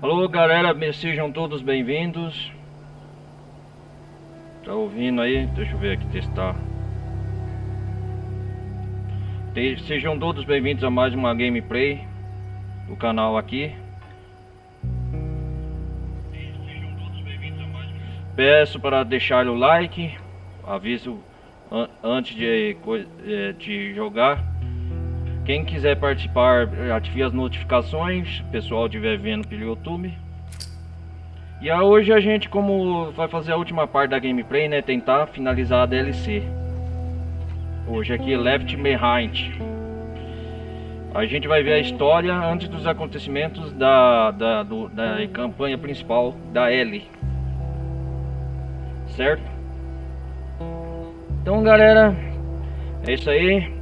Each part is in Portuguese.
Alô galera, sejam todos bem-vindos. Tá ouvindo aí? Deixa eu ver aqui testar. Sejam todos bem-vindos a mais uma gameplay do canal aqui. Peço para deixar o like, aviso antes de jogar. Quem quiser participar, ative as notificações, o pessoal estiver vendo pelo YouTube. E hoje a gente, como vai fazer a última parte da gameplay, né, tentar finalizar a DLC. Hoje aqui Left Behind. A gente vai ver a história antes dos acontecimentos da campanha principal da Ellie. Certo? Então galera, é isso aí.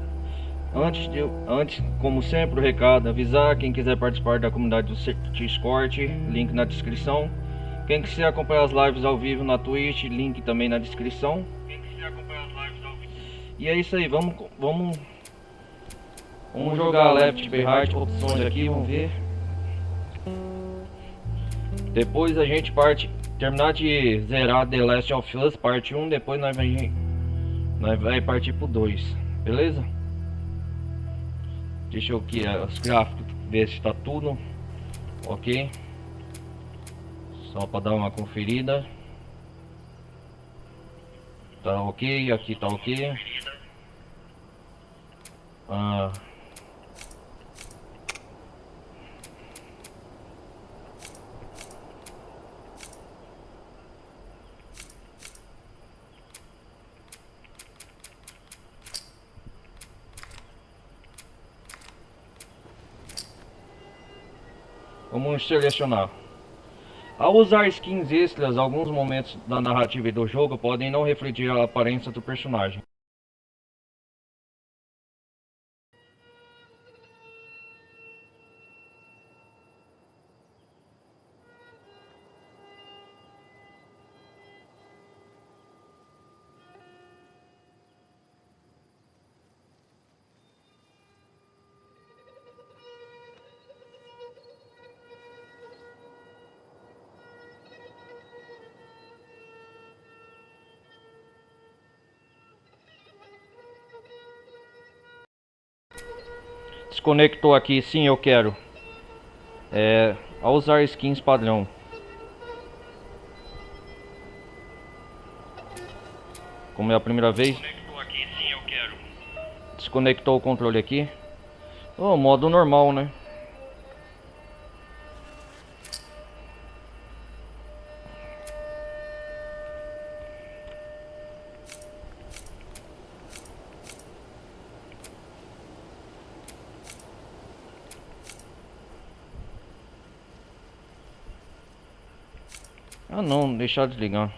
Antes, como sempre, o recado, avisar quem quiser participar da comunidade do Discord, link na descrição. Quem quiser acompanhar as lives ao vivo na Twitch, link também na descrição. E é isso aí, vamos jogar Left Behind, opções aqui, vamos ver. Depois a gente terminar de zerar The Last of Us parte 1, depois nós vai partir pro 2, beleza? Deixa eu aqui os gráficos, ver se está tudo ok. Só para dar uma conferida. Tá ok, aqui tá ok. Vamos selecionar. Ao usar skins extras, alguns momentos da narrativa e do jogo podem não refletir a aparência do personagem. Desconectou aqui, sim, eu quero. Ao usar skins padrão. Como é a primeira vez. Desconectou aqui, sim, eu quero. Desconectou o controle aqui. Oh, modo normal, né? Ah não, deixar desligar.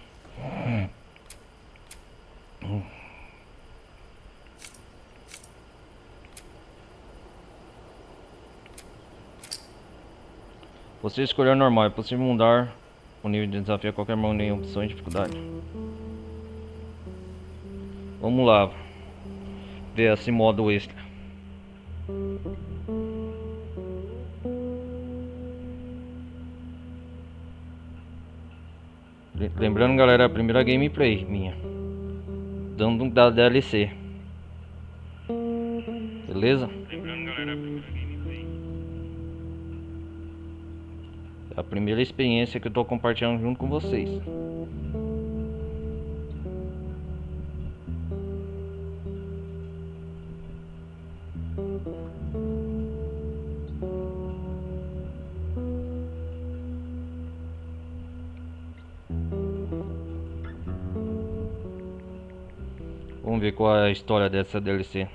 Você escolher normal, é possível mudar o nível de desafio a qualquer momento em opções de dificuldade. Vamos lá. Ver esse modo extra. Lembrando galera, é a primeira gameplay minha. Dando da DLC. Beleza? Lembrando galera, a primeira gameplay. É a primeira experiência que eu tô compartilhando junto com vocês. Vamos ver qual é a história dessa DLC.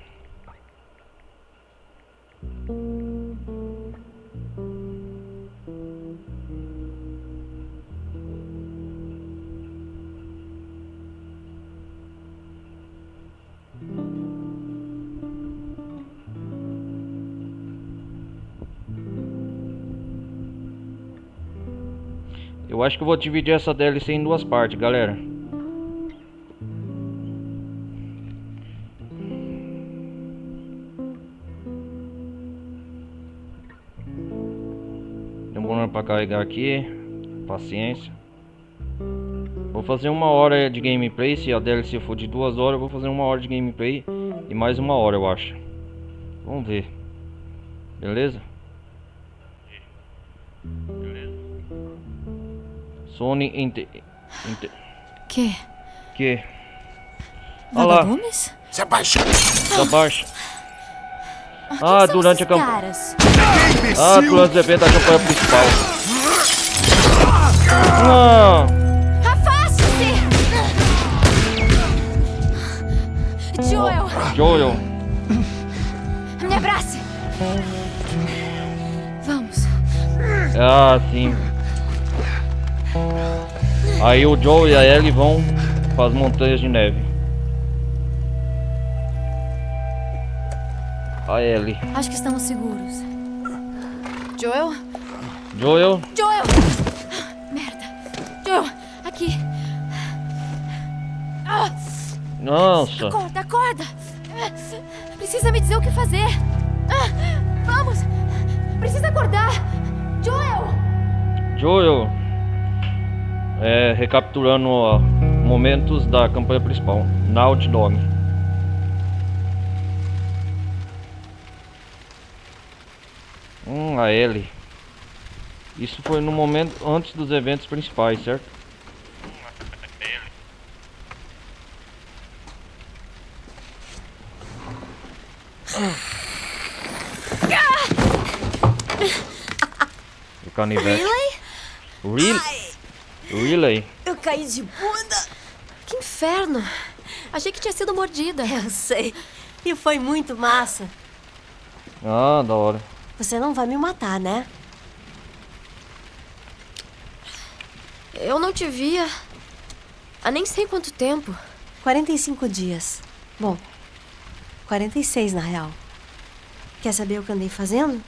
Eu acho que eu vou dividir essa DLC em duas partes, galera. demorando pra carregar aqui. Paciência. Vou fazer 1 hora de gameplay. Se a DLC for de 2 horas, eu vou fazer 1 hora de gameplay. E mais 1 hora, eu acho. Vamos ver. Beleza? Sony Que? Olha lá. Vagalumes? Se abaixa! Se abaixa. Quem são durante a esses campanha. caras? Durante o evento da campanha principal. Não! Afaste-se! Joel. Me abrace! Vamos. Sim. Aí o Joel e a Ellie vão para as montanhas de neve. A Ellie. Acho que estamos seguros. Joel? Joel. Merda. Joel, aqui. Nossa. Acorda! Precisa me dizer o que fazer. Vamos! Precisa acordar! Joel. Recapturando momentos da campanha principal. Naughty Dog. A Ellie. Isso foi no momento antes dos eventos principais, certo? O canivete. Really? Eu caí de bunda. Que inferno! Achei que tinha sido mordida. Eu sei. E foi muito massa. Da hora. Você não vai me matar, né? Eu não te via há nem sei quanto tempo. 45 dias. Bom, 46 na real. Quer saber o que eu andei fazendo?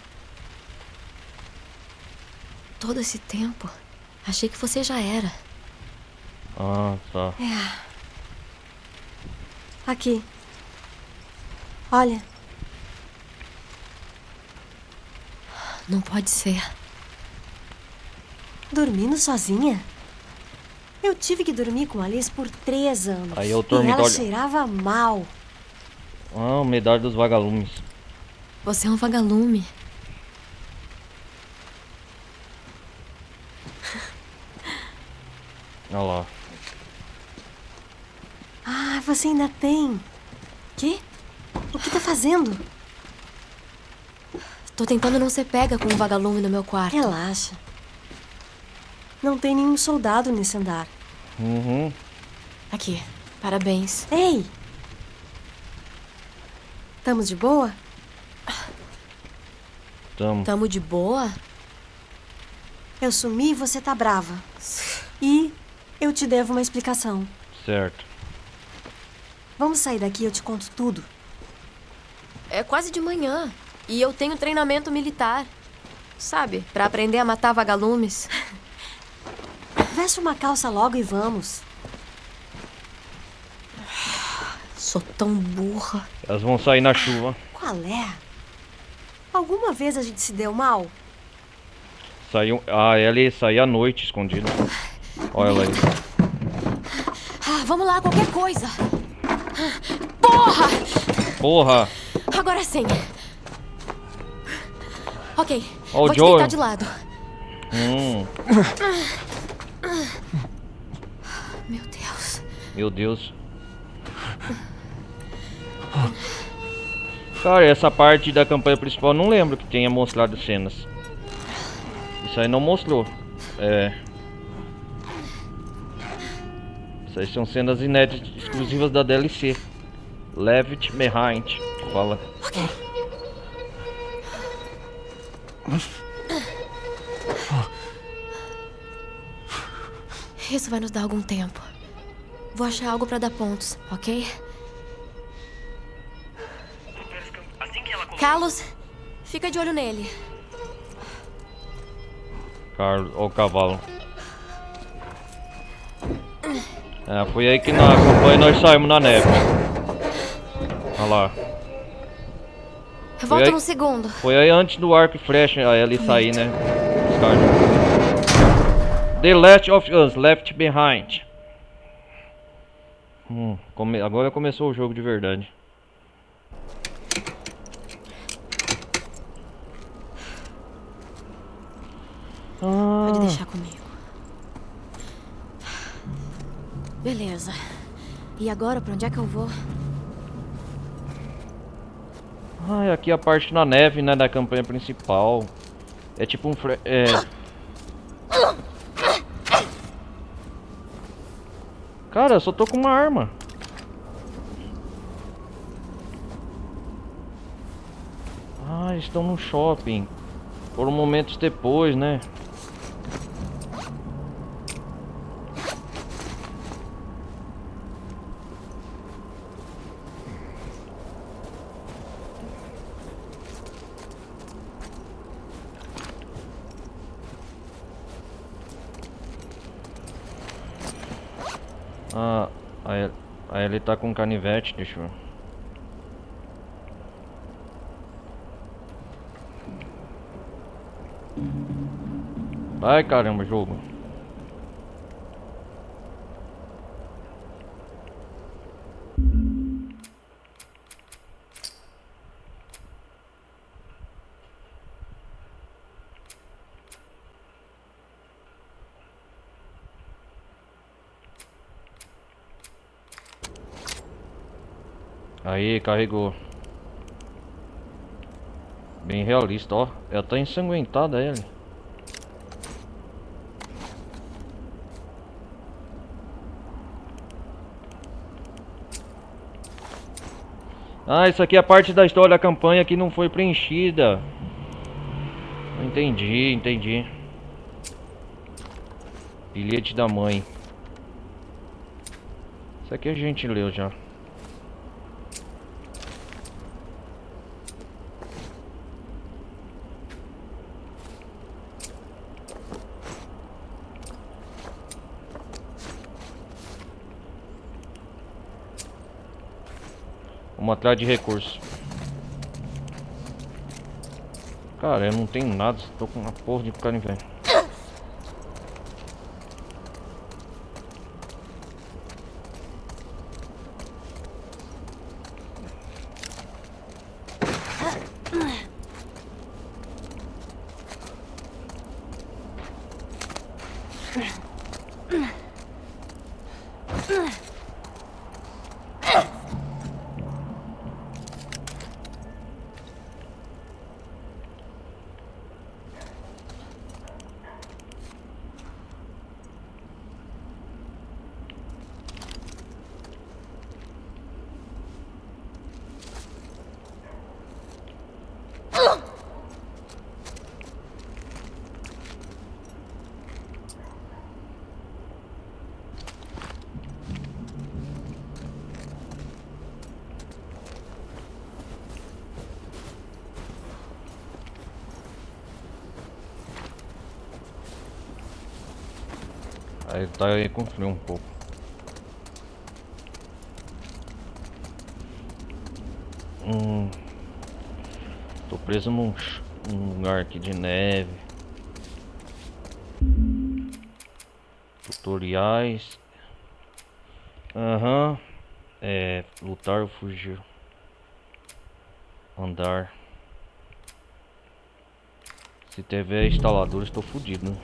Todo esse tempo, achei que você já era. Tá. Aqui. Olha. Não pode ser. Dormindo sozinha? Eu tive que dormir com a Alice por 3 anos. Aí eu e dormi ela cheirava mal. Medalha dos vagalumes. Você é um vagalume. Olha lá. Você ainda tem. Quê? O que tá fazendo? Tô tentando não ser pega com um vagalume no meu quarto. Relaxa. Não tem nenhum soldado nesse andar. Aqui, parabéns. Ei! Tamo de boa? Tamo de boa? Eu sumi e você tá brava. E eu te devo uma explicação. Certo. Vamos sair daqui e eu te conto tudo. É quase de manhã. E eu tenho treinamento militar. Sabe, pra aprender a matar vagalumes. Veste uma calça logo e vamos. Sou tão burra. Elas vão sair na chuva. Qual é? Alguma vez a gente se deu mal? Ellie saiu à noite escondida. Olha ela aí. Vamos lá, qualquer coisa. Porra! Agora sim. Ok, vou te deitar de lado. Meu Deus. Cara, essa parte da campanha principal eu não lembro que tenha mostrado cenas. Isso aí não mostrou. Isso aí são cenas inéditas exclusivas da DLC. Leave it behind. Fala. Isso vai nos dar algum tempo. Vou achar algo pra dar pontos, ok? Carlos, fica de olho nele. Carlos, ó o cavalo. Foi aí que na campanha nós saímos na neve. Olha lá. Volta num segundo. Foi aí antes do arco e flecha a Ellie sair, né? cara. The Last of Us, Left Behind. Agora começou o jogo de verdade. Pode deixar comigo. Beleza. E agora, pra onde é que eu vou? Aqui a parte na neve, né, da campanha principal. É tipo um... Cara, eu só tô com uma arma. Estão no shopping. Foram momentos depois, né? Aí ele tá com um canivete, deixa eu... Vai, caramba, jogo. Aí, carregou. Bem realista, ó. Ela tá ensanguentada, ele. Isso aqui é a parte da história da campanha que não foi preenchida. Entendi. Bilhete da mãe. Isso aqui a gente leu já. Vamos atrás de recursos. Cara, eu não tenho nada. Tô com uma porra de canivete. Aí tá aí com frio um pouco. Tô preso num lugar aqui de neve. Tutoriais. Lutar ou fugir. Andar. Se tiver instalador, estou fudido, né?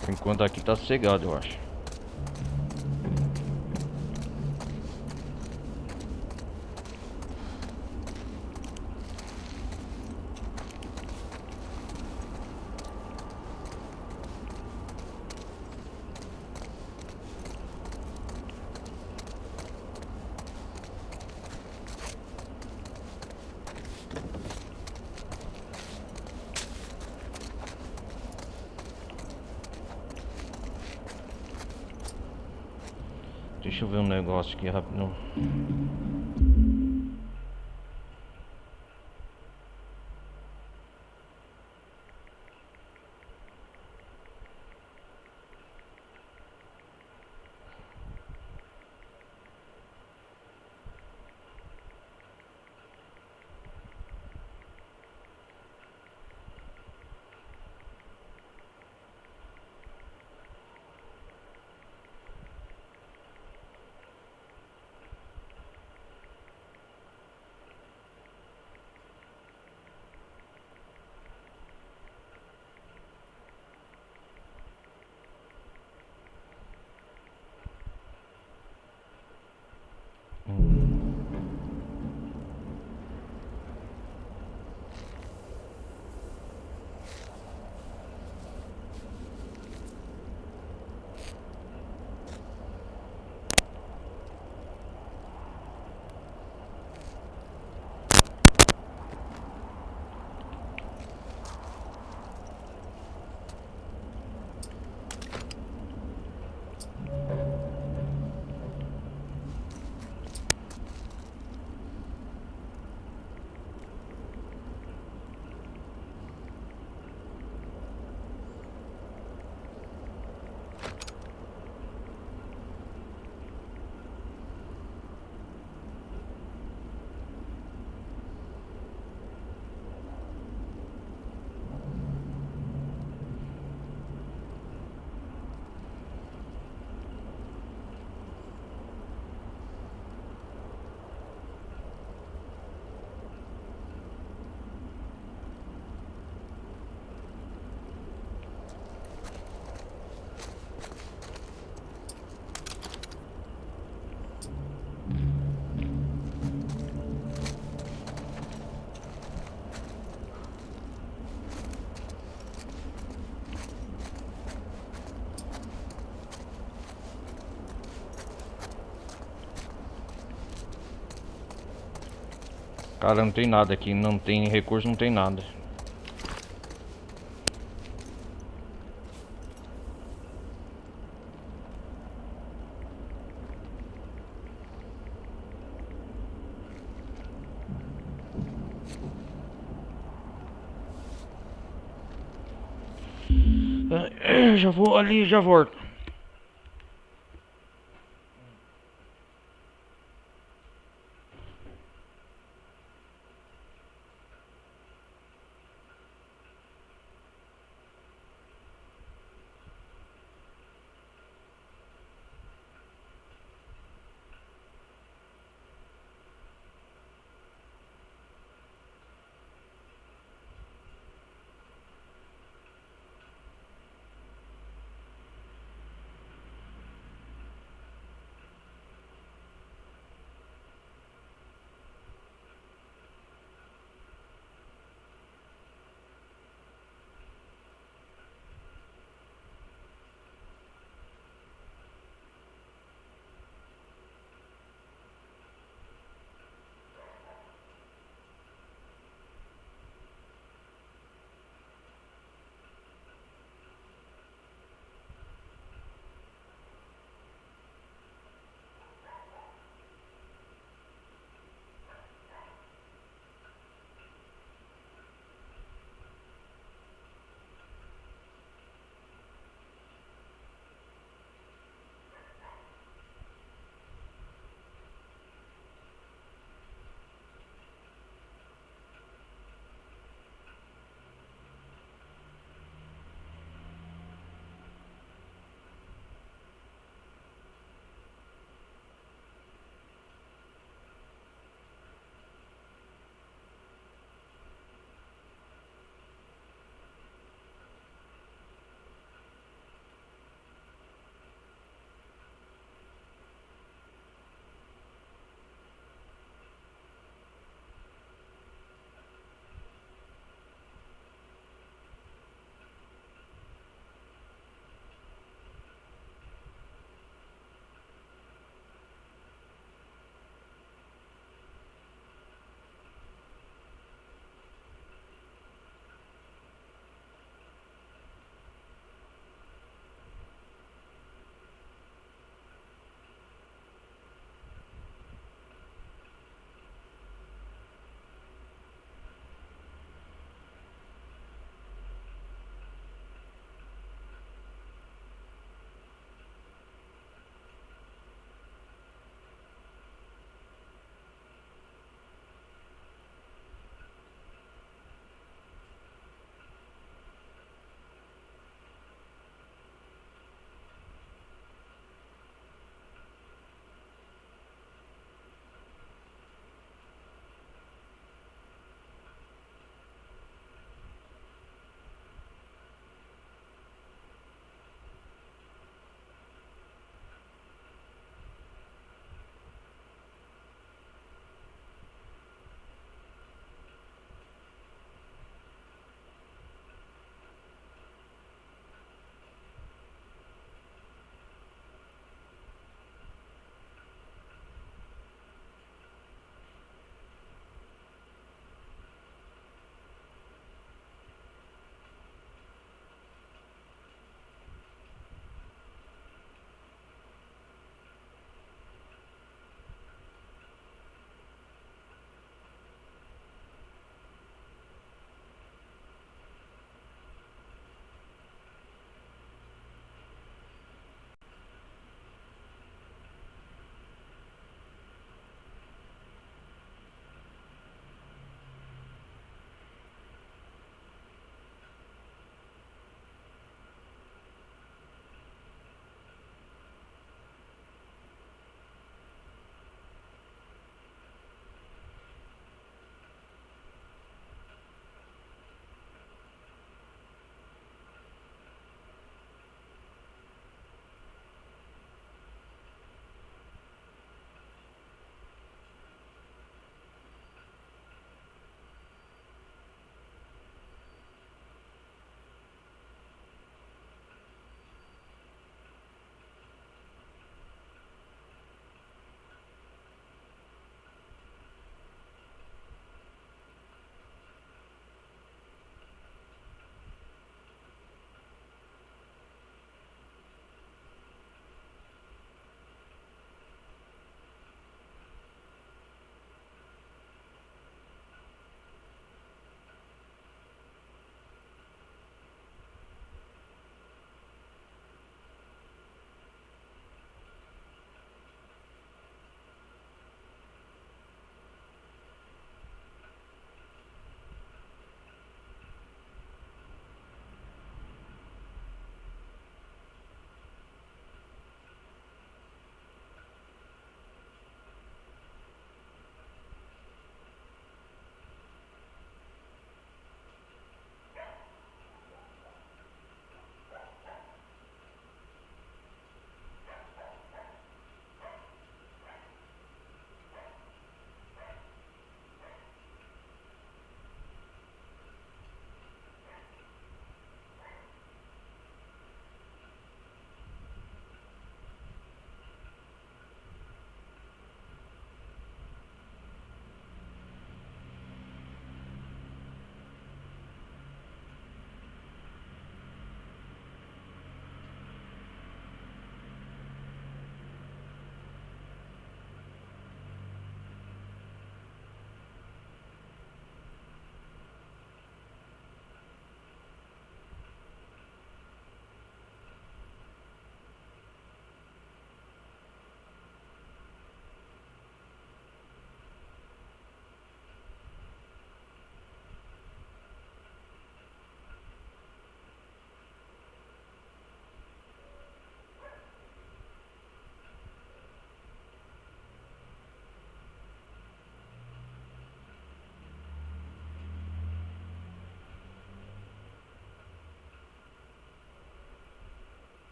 Por enquanto aqui tá sossegado, eu acho. Deixa eu ver um negócio aqui rapidão. Cara, não tem nada aqui, não tem recurso, não tem nada. Já vou ali, já volto.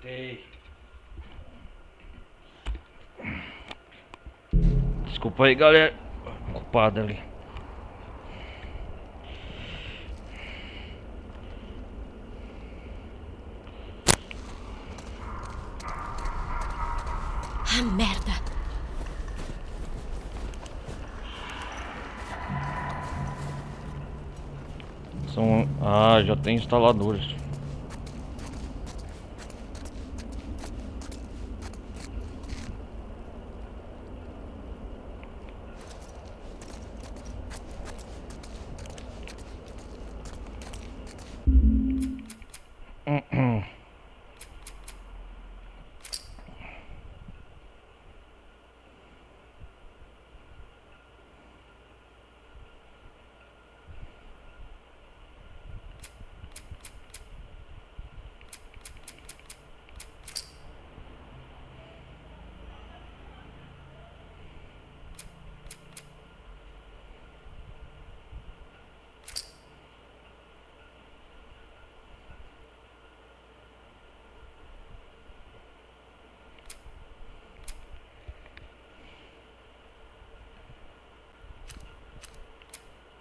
Ok. Desculpa aí, galera. Ocupado ali. Ah, merda. Já tem instaladores.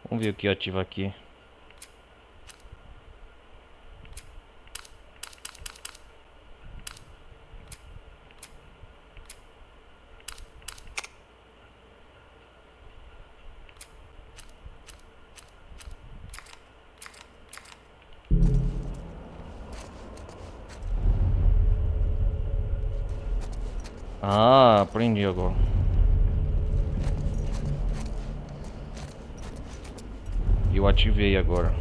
Vamos ver o que ativa aqui. Ah, aprendi agora. Eu ativei agora.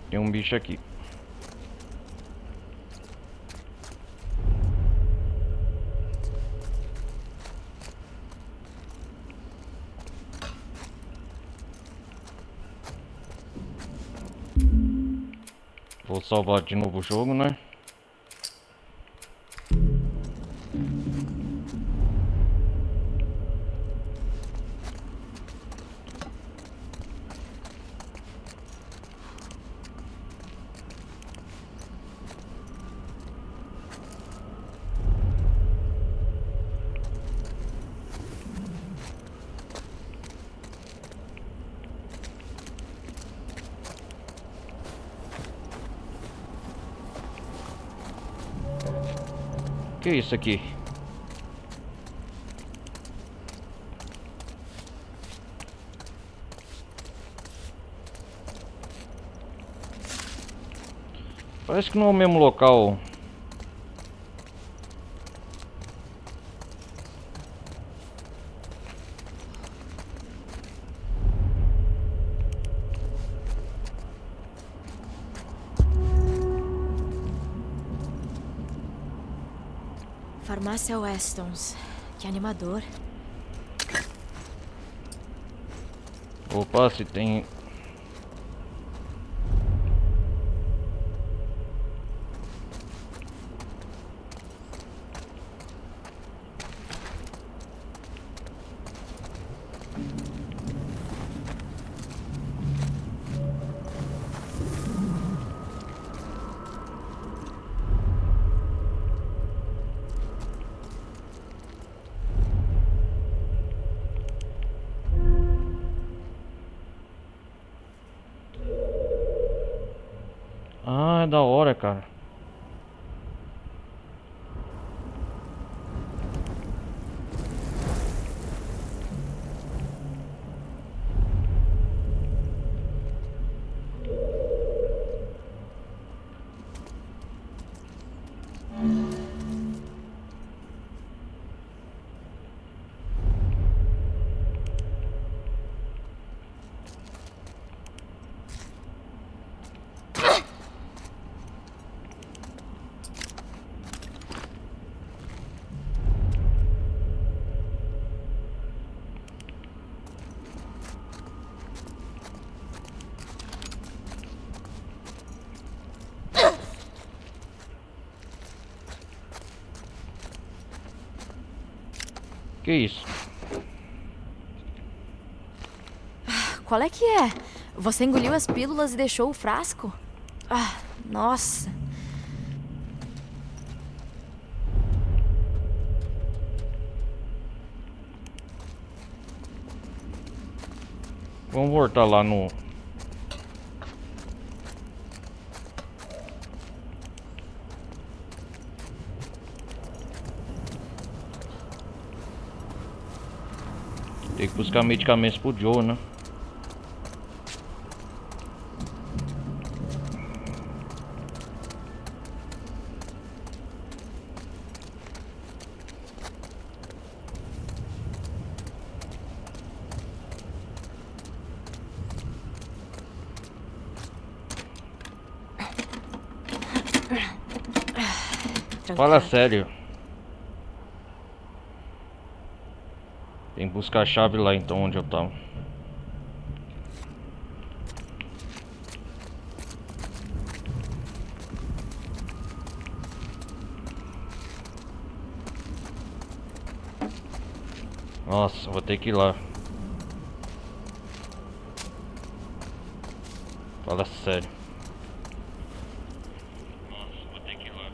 Tem um bicho aqui. Vou salvar de novo o jogo, né? Que é isso aqui? Parece que não é o mesmo local. Farmácia Westons. Que animador. Opa, se tem... Ah, é da hora, cara. Que isso? Qual é que é? Você engoliu as pílulas e deixou o frasco? Ah, nossa. Vamos voltar lá no... Tem que buscar medicamentos pro Joe, né? Fala sério. Tem que buscar a chave lá então onde eu tava. Nossa, vou ter que ir lá. Fala sério. Nossa, vou ter que ir lá.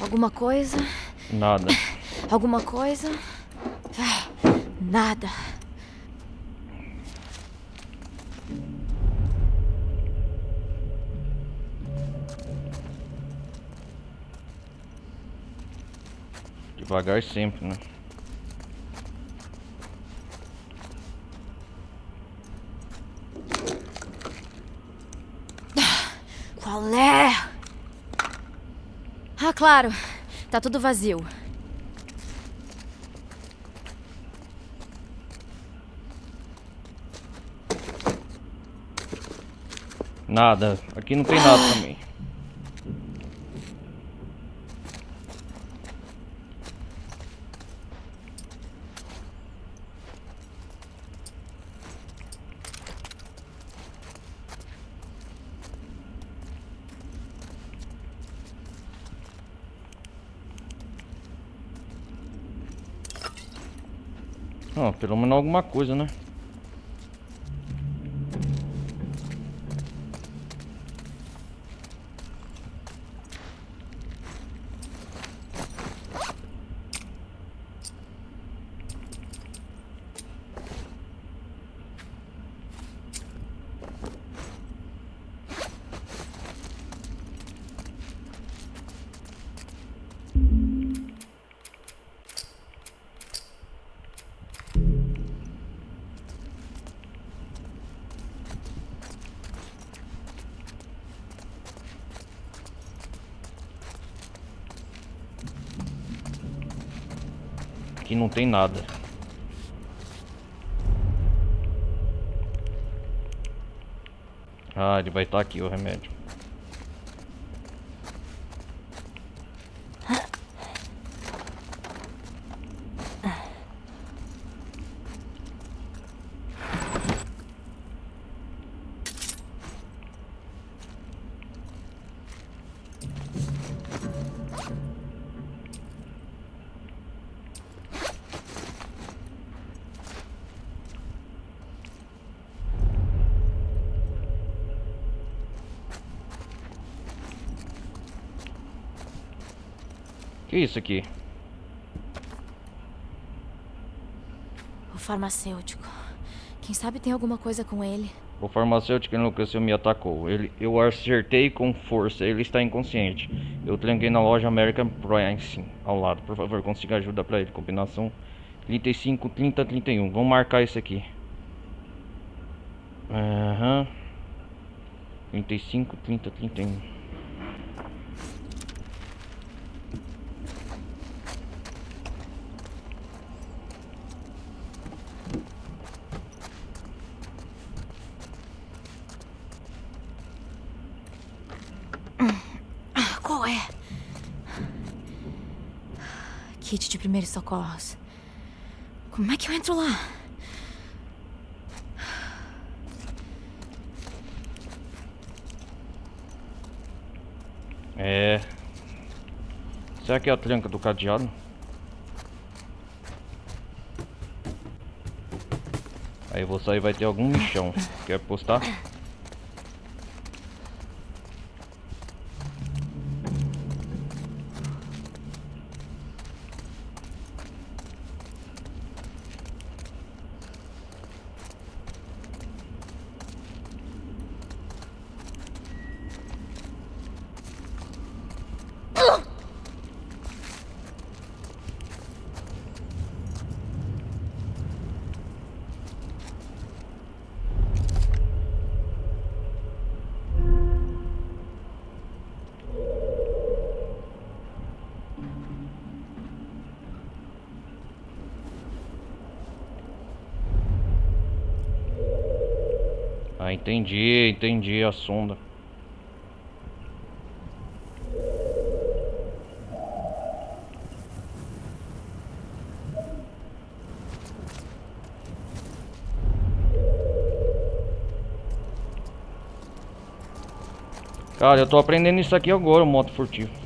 Alguma coisa? Nada. Alguma coisa? Nada. Devagar sempre, né? Qual é? Ah, claro. Tá tudo vazio. Nada. Aqui não tem nada também. Ó, pelo menos alguma coisa, né? Aqui não tem nada. Ah, ele vai estar aqui o remédio. Que isso aqui? O farmacêutico. Quem sabe tem alguma coisa com ele. O farmacêutico enlouqueceu e me atacou. Eu acertei com força. Ele está inconsciente. Eu tranquei na loja American Pricing ao lado. Por favor, consiga ajuda para ele. Combinação 35, 30, 31. Vamos marcar isso aqui. Aham. 35, 30, 31. kit de primeiros socorros. Como é que eu entro lá? Será que é a tranca do cadeado? Aí eu vou sair, vai ter algum michão. Quer postar? Ah, entendi a sonda. Cara, eu tô aprendendo isso aqui agora, o modo furtivo.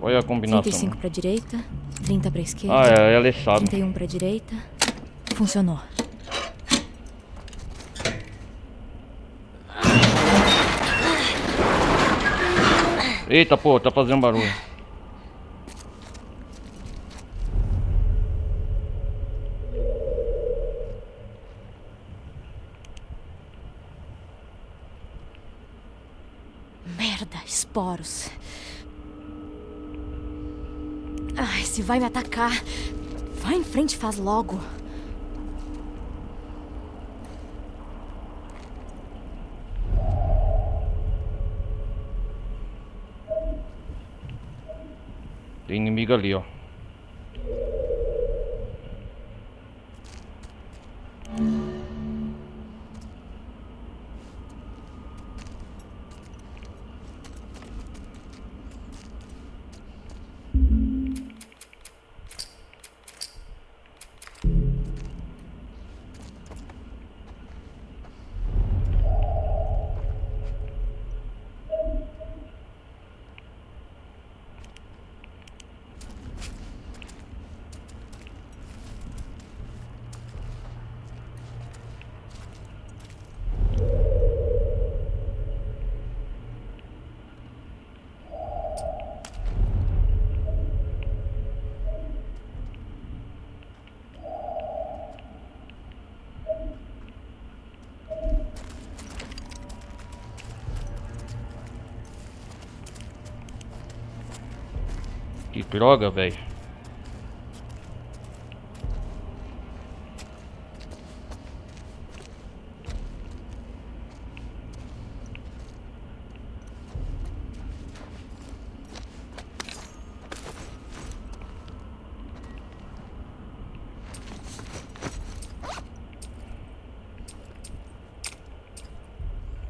Olha a combinação. 35 pra direita, 30 pra esquerda. Ah, ela sabe. 31 pra direita. Funcionou. Eita, pô, tá fazendo barulho. Merda, esporos. Ai, se vai me atacar, vai em frente e faz logo. Tem inimigo ali, ó. Que droga, velho.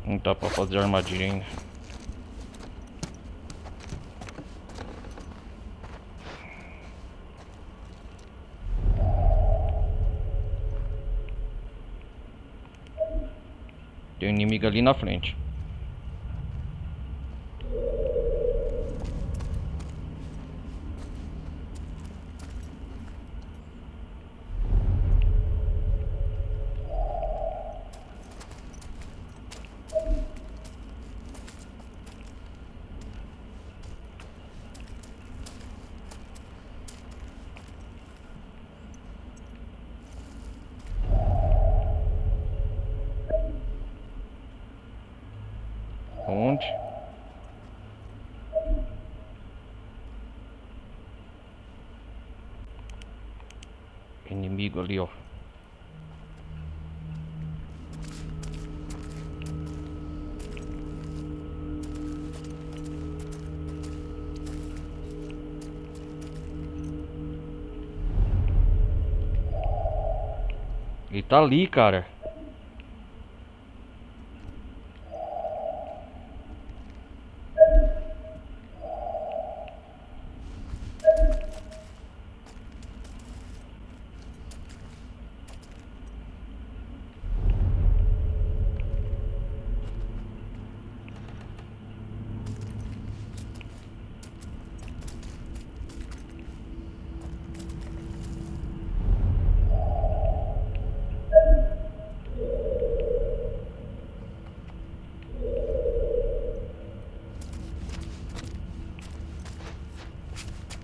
Não dá pra fazer armadilha ainda. Tem um inimigo ali na frente. Inimigo ali, ó. Ele tá ali, cara.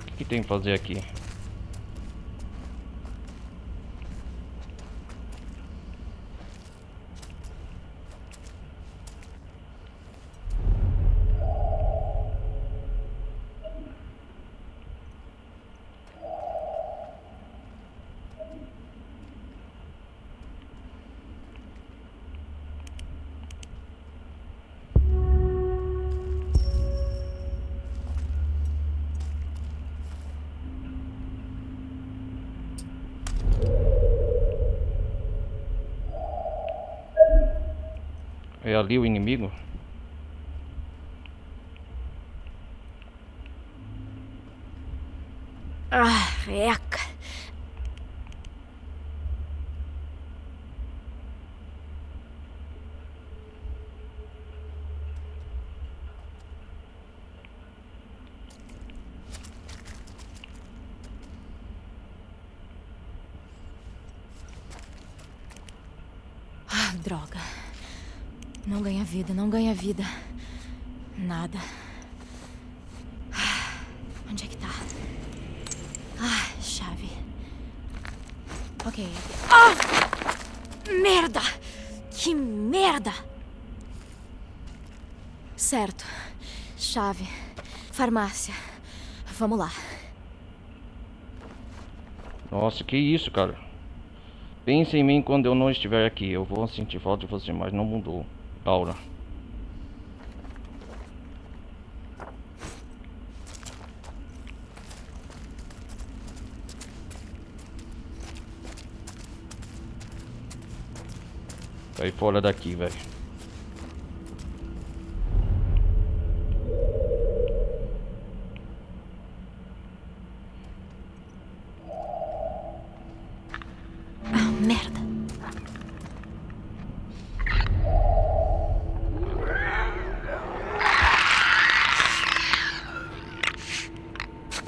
O que tem que fazer aqui? É ali o inimigo? Ah, eca. Ah, droga. Não ganha vida, não ganha vida. Nada. Ah, onde é que tá? Ah, chave. Ok. Ah! Merda! Que merda! Certo. Chave. Farmácia. Vamos lá. Nossa, que isso, cara. Pense em mim quando eu não estiver aqui. Eu vou sentir falta de você, mas não mudou. Aura. Sai fora daqui, velho. Ah, merda.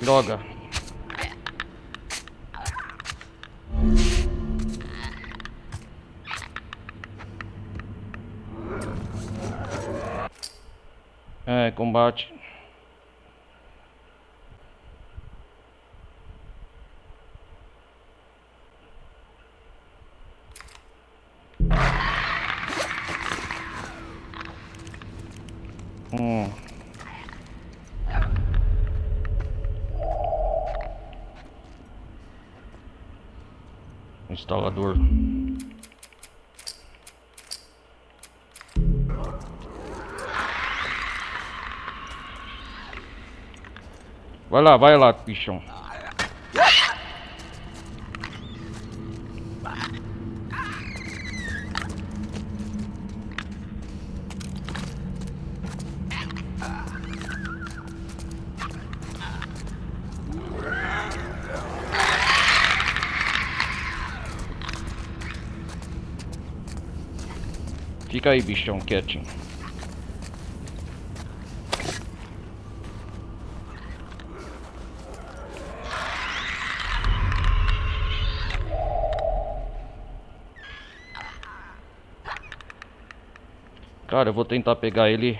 Droga. É, combate. Instalador. Vai lá, bichão. Fica aí, bichão, quietinho. Cara, eu vou tentar pegar ele.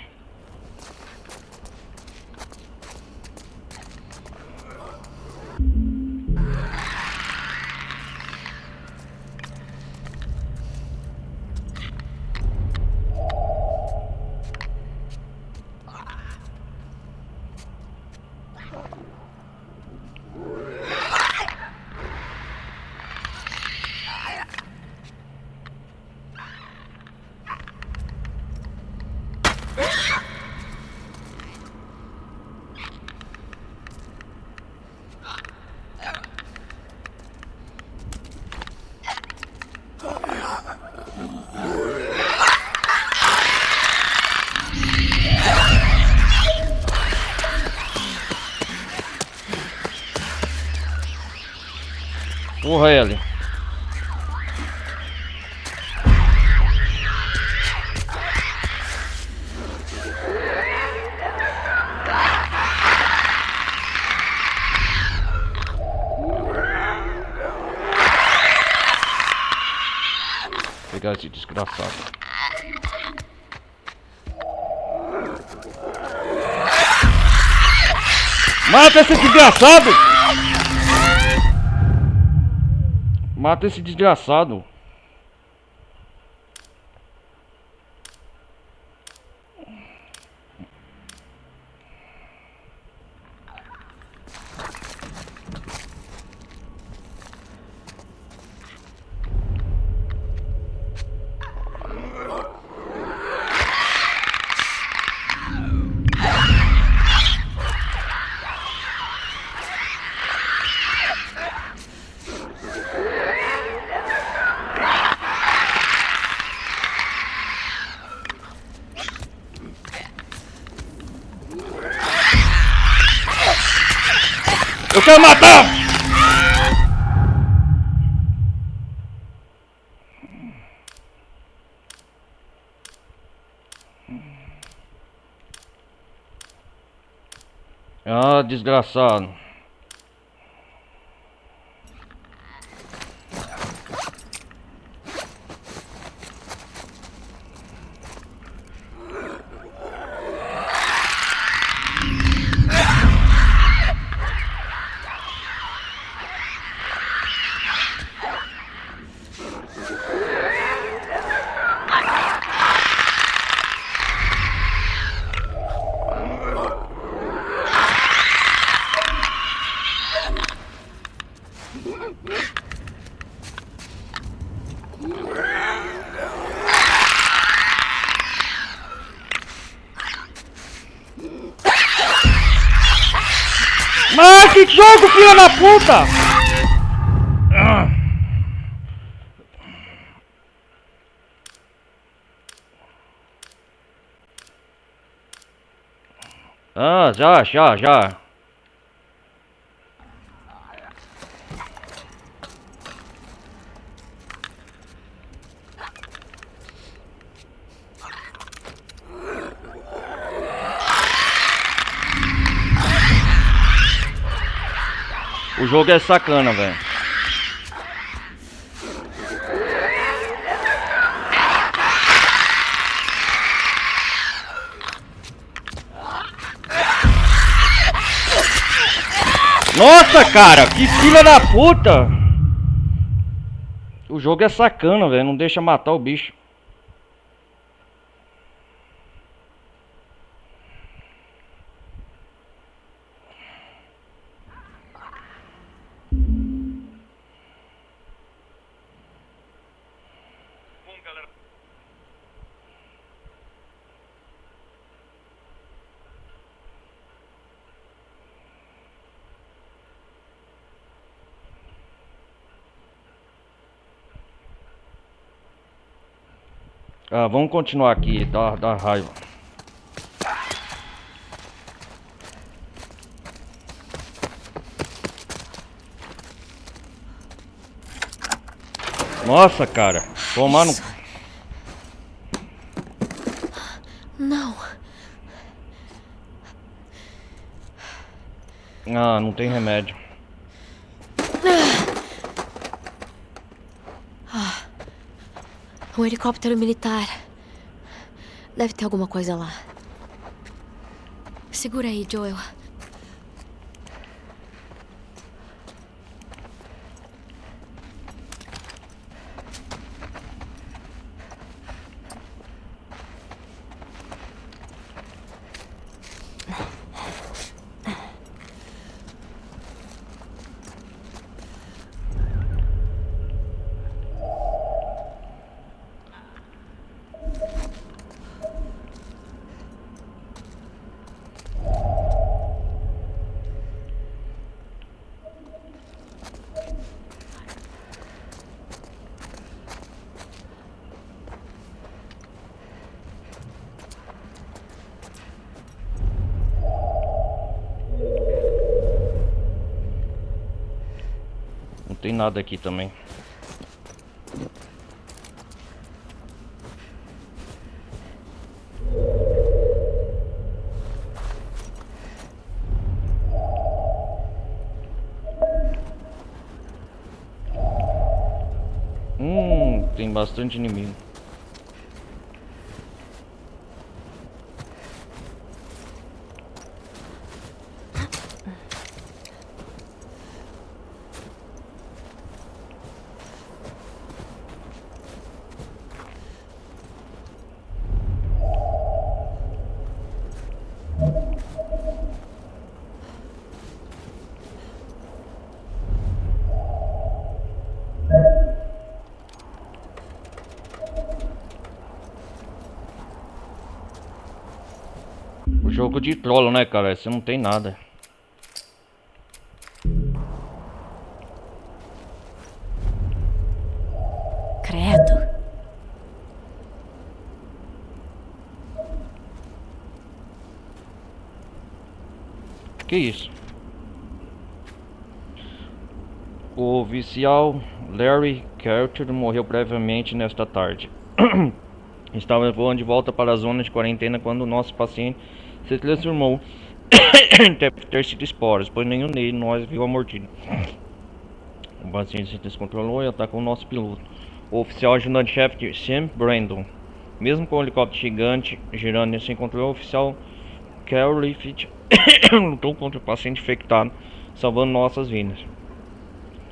Porra, Ellie. Vou pegar esse desgraçado. Mata esse desgraçado! Mata esse desgraçado! Eu quero matar! Ah, desgraçado. Mas que jogo, filha da puta! Ah, já. O jogo é sacana, velho. Nossa, cara, que filha da puta! O jogo é sacana, velho. Não deixa matar o bicho. Ah, vamos continuar aqui, dá raiva. Nossa, cara, tomar no... Não. Ah, não tem remédio. Um helicóptero militar. Deve ter alguma coisa lá. Segura aí, Joel. Não tem nada aqui também. Tem bastante inimigo. O jogo de troll, né, cara? Você não tem nada. Credo. Que isso? O oficial Larry Carter morreu brevemente nesta tarde. Estava voando de volta para a zona de quarentena quando o nosso paciente se transformou deve ter sido esporos, pois nenhum de nós viu a mordida. O paciente se descontrolou e atacou o nosso piloto, o oficial ajudante-chefe Sam Brandon. Mesmo com o helicóptero gigante girando sem controle, o oficial Carol Liefeld lutou contra o paciente infectado, salvando nossas vidas.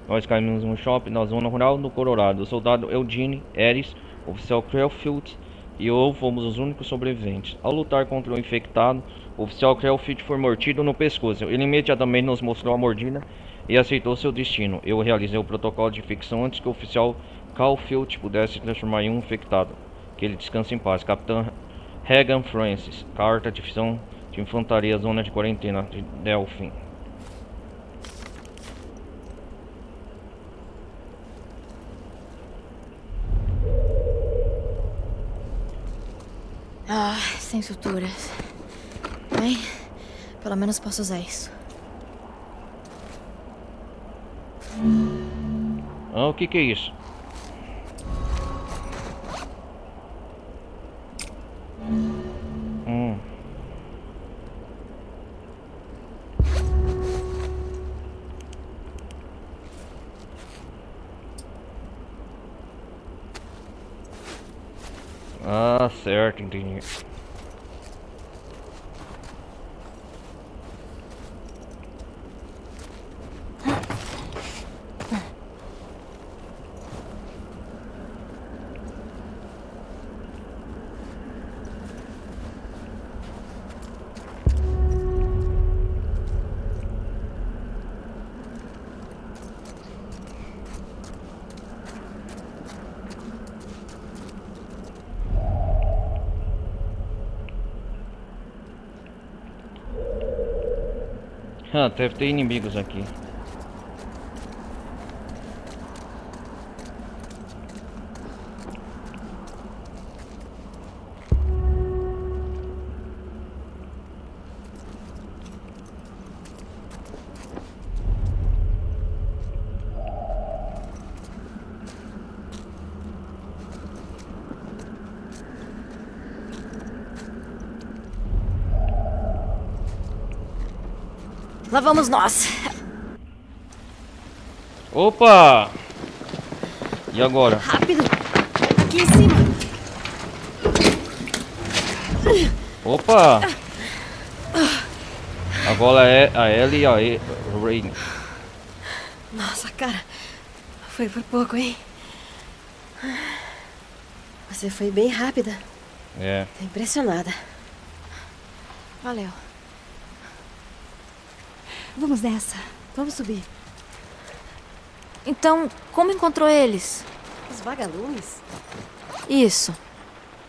Nós caímos no shopping na zona rural do Colorado. O soldado Eugene Harris, o oficial Crayfield e eu fomos os únicos sobreviventes. Ao lutar contra o infectado, o oficial Crayfield foi mordido no pescoço. Ele imediatamente nos mostrou a mordida e aceitou seu destino. Eu realizei o protocolo de infecção antes que o oficial Caulfield pudesse se transformar em um infectado. Que ele descanse em paz. Capitão Regan Francis, 4ª Divisão de Infantaria, Zona de Quarentena de Delphin. Ah, sem suturas. Bem, pelo menos posso usar isso. Ah, o que é isso? Ah, certo, entendi. Ah, deve ter inimigos aqui. Lá vamos nós. Opa! E agora? Rápido. Aqui em cima. Opa! Agora é a Ellie e a Rain. Nossa, cara. Foi por pouco, hein? Você foi bem rápida. É. Tô impressionada. Valeu. Vamos nessa. Vamos subir. Então, como encontrou eles? Os vagalumes? Isso.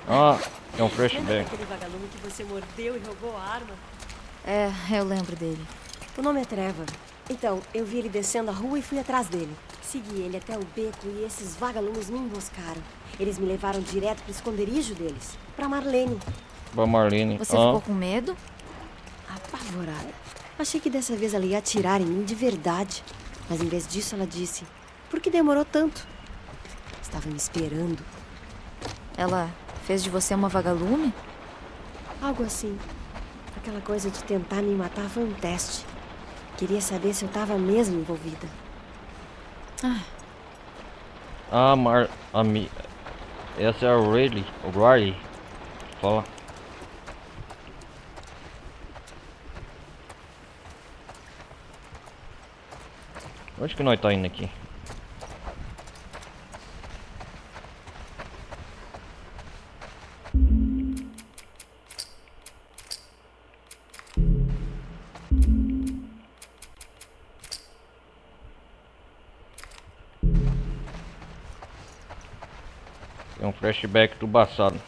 Ah, é um Lembra flashback. daquele vagalume que você mordeu e roubou a arma? É, eu lembro dele. O nome é Trevor. Então, eu vi ele descendo a rua e fui atrás dele. Segui ele até o beco e esses vagalumes me emboscaram. Eles me levaram direto pro esconderijo deles, pra Marlene. Pra Marlene. Você ficou com medo? Apavorada. Achei que dessa vez ela ia atirar em mim de verdade. Mas em vez disso, ela disse: por que demorou tanto? Estava me esperando. Ela fez de você uma vagalume? Algo assim. Aquela coisa de tentar me matar foi um teste. Queria saber se eu estava mesmo envolvida. Essa é a Riley. Fala. Onde que nós tá indo aqui? É um flashback do passado.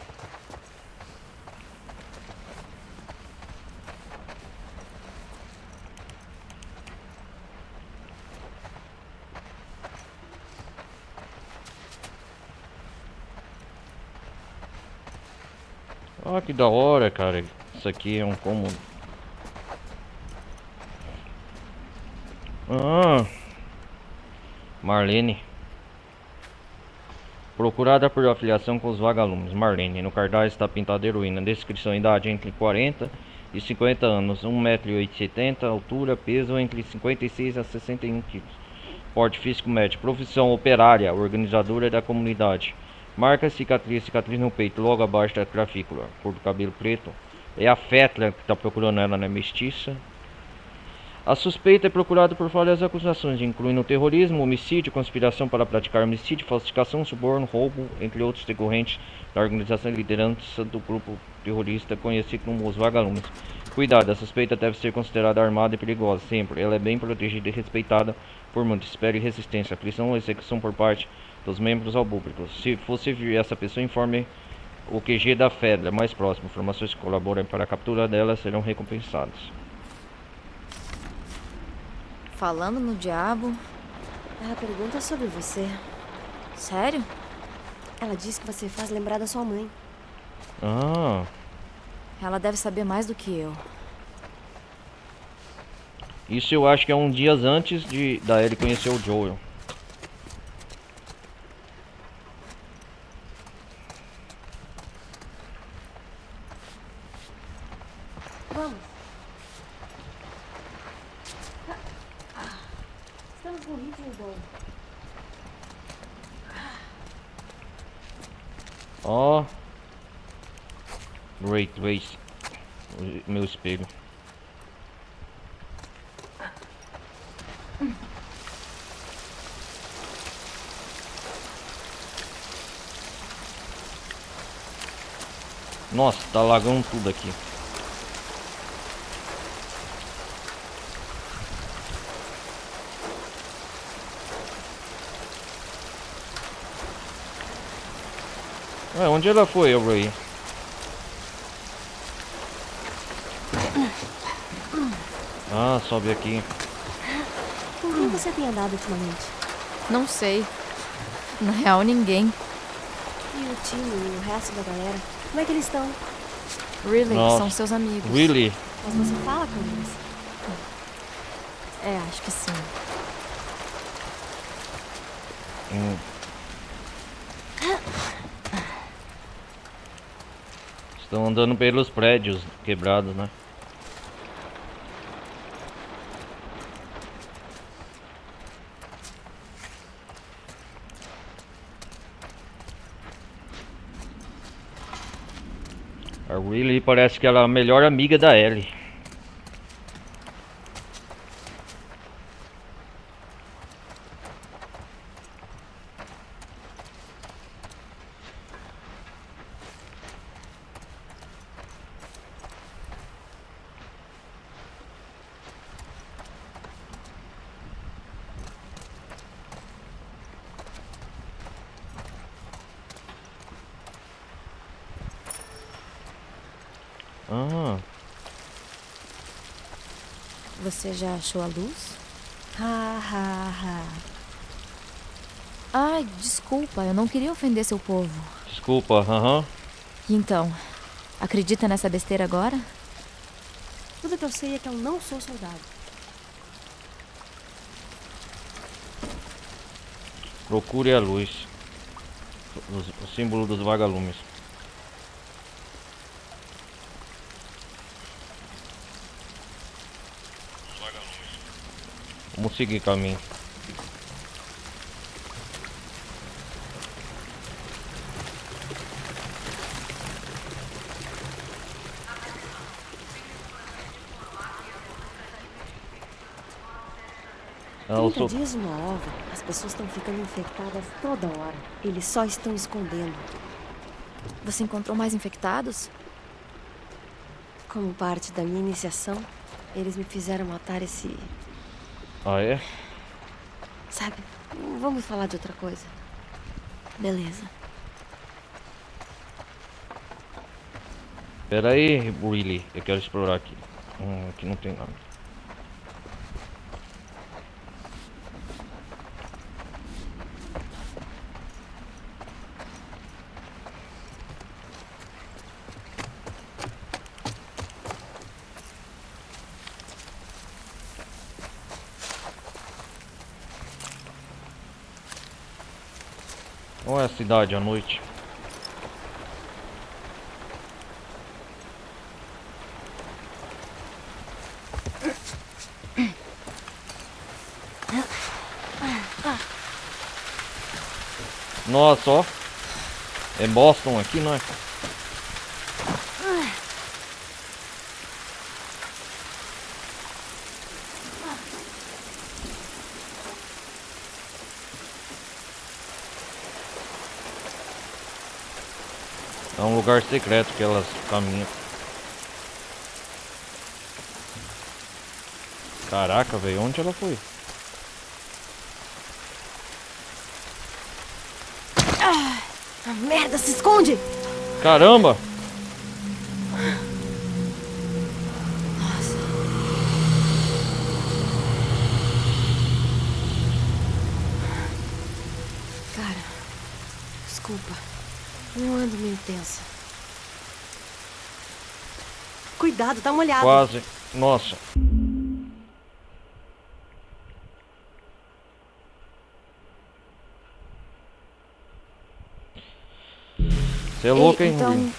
Ah, que da hora, cara. Isso aqui é um cômodo. Ah, Marlene. Procurada por afiliação com os vagalumes. Marlene. No cartaz está pintada heroína. Descrição: idade entre 40 e 50 anos. 1,70 m. Altura. Peso entre 56 a 61 kg. Porte físico médio. Profissão: operária. Organizadora da comunidade. Marca: cicatriz no peito, logo abaixo da clavícula. Cor do cabelo preto. É a Fetra que está procurando ela, né? Mestiça. A suspeita é procurada por várias acusações, incluindo terrorismo, homicídio, conspiração para praticar homicídio, falsificação, suborno, roubo, entre outros decorrentes da organização e liderança do grupo terrorista conhecido como os Vagalumes. Cuidado, a suspeita deve ser considerada armada e perigosa, sempre. Ela é bem protegida e respeitada por muitos. Espere resistência, prisão ou execução por parte dos membros ao público. Se você vir essa pessoa, informe o QG da Fedra mais próximo. Informações que colaborem para a captura dela serão recompensadas. Falando no diabo. Ela pergunta sobre você. Sério? Ela diz que você faz lembrar da sua mãe. Ah, Ela deve saber mais do que eu. isso eu acho que é um dias antes da Ellie conhecer o Joel. Vamos. Estamos com ritmo bom. Ó, Great Race. Meu espelho. Nossa, tá lagando tudo aqui. Ué, onde ela foi, Ray? Ah, sobe aqui. Com quem você tem andado ultimamente? Não sei. Na real, ninguém. E o time e o resto da galera? Como é que eles estão? Really, Nossa. são seus amigos. Really? Mas você fala com eles? É, acho que sim. Estão andando pelos prédios quebrados, né? A Riley parece que ela é a melhor amiga da Ellie. Ah, Você já achou a luz? Ha, ha, ha. Ai, desculpa, eu não queria ofender seu povo. desculpa, aham. E então, acredita nessa besteira agora? Tudo que eu sei é que eu não sou soldado. Procure a luz. O símbolo dos vagalumes. Vamos seguir caminho. Eu 30 dias uma ova. As pessoas estão ficando infectadas toda hora. Eles só estão escondendo. Você encontrou mais infectados? Como parte da minha iniciação, eles me fizeram matar esse... Ah, é? Sabe, vamos falar de outra coisa. Beleza. Pera aí, Willy. Eu quero explorar aqui. Aqui não tem nada. Olha a cidade à noite. Nossa, ó. É Boston aqui, não é? É um lugar secreto que elas caminham. Caraca, velho, onde ela foi? Ah, merda, se esconde! Caramba! Cara, desculpa. Eu ando meio tensa. Cuidado, dá uma olhada. Quase. Nossa. Você é louco, hein, Então, Willy?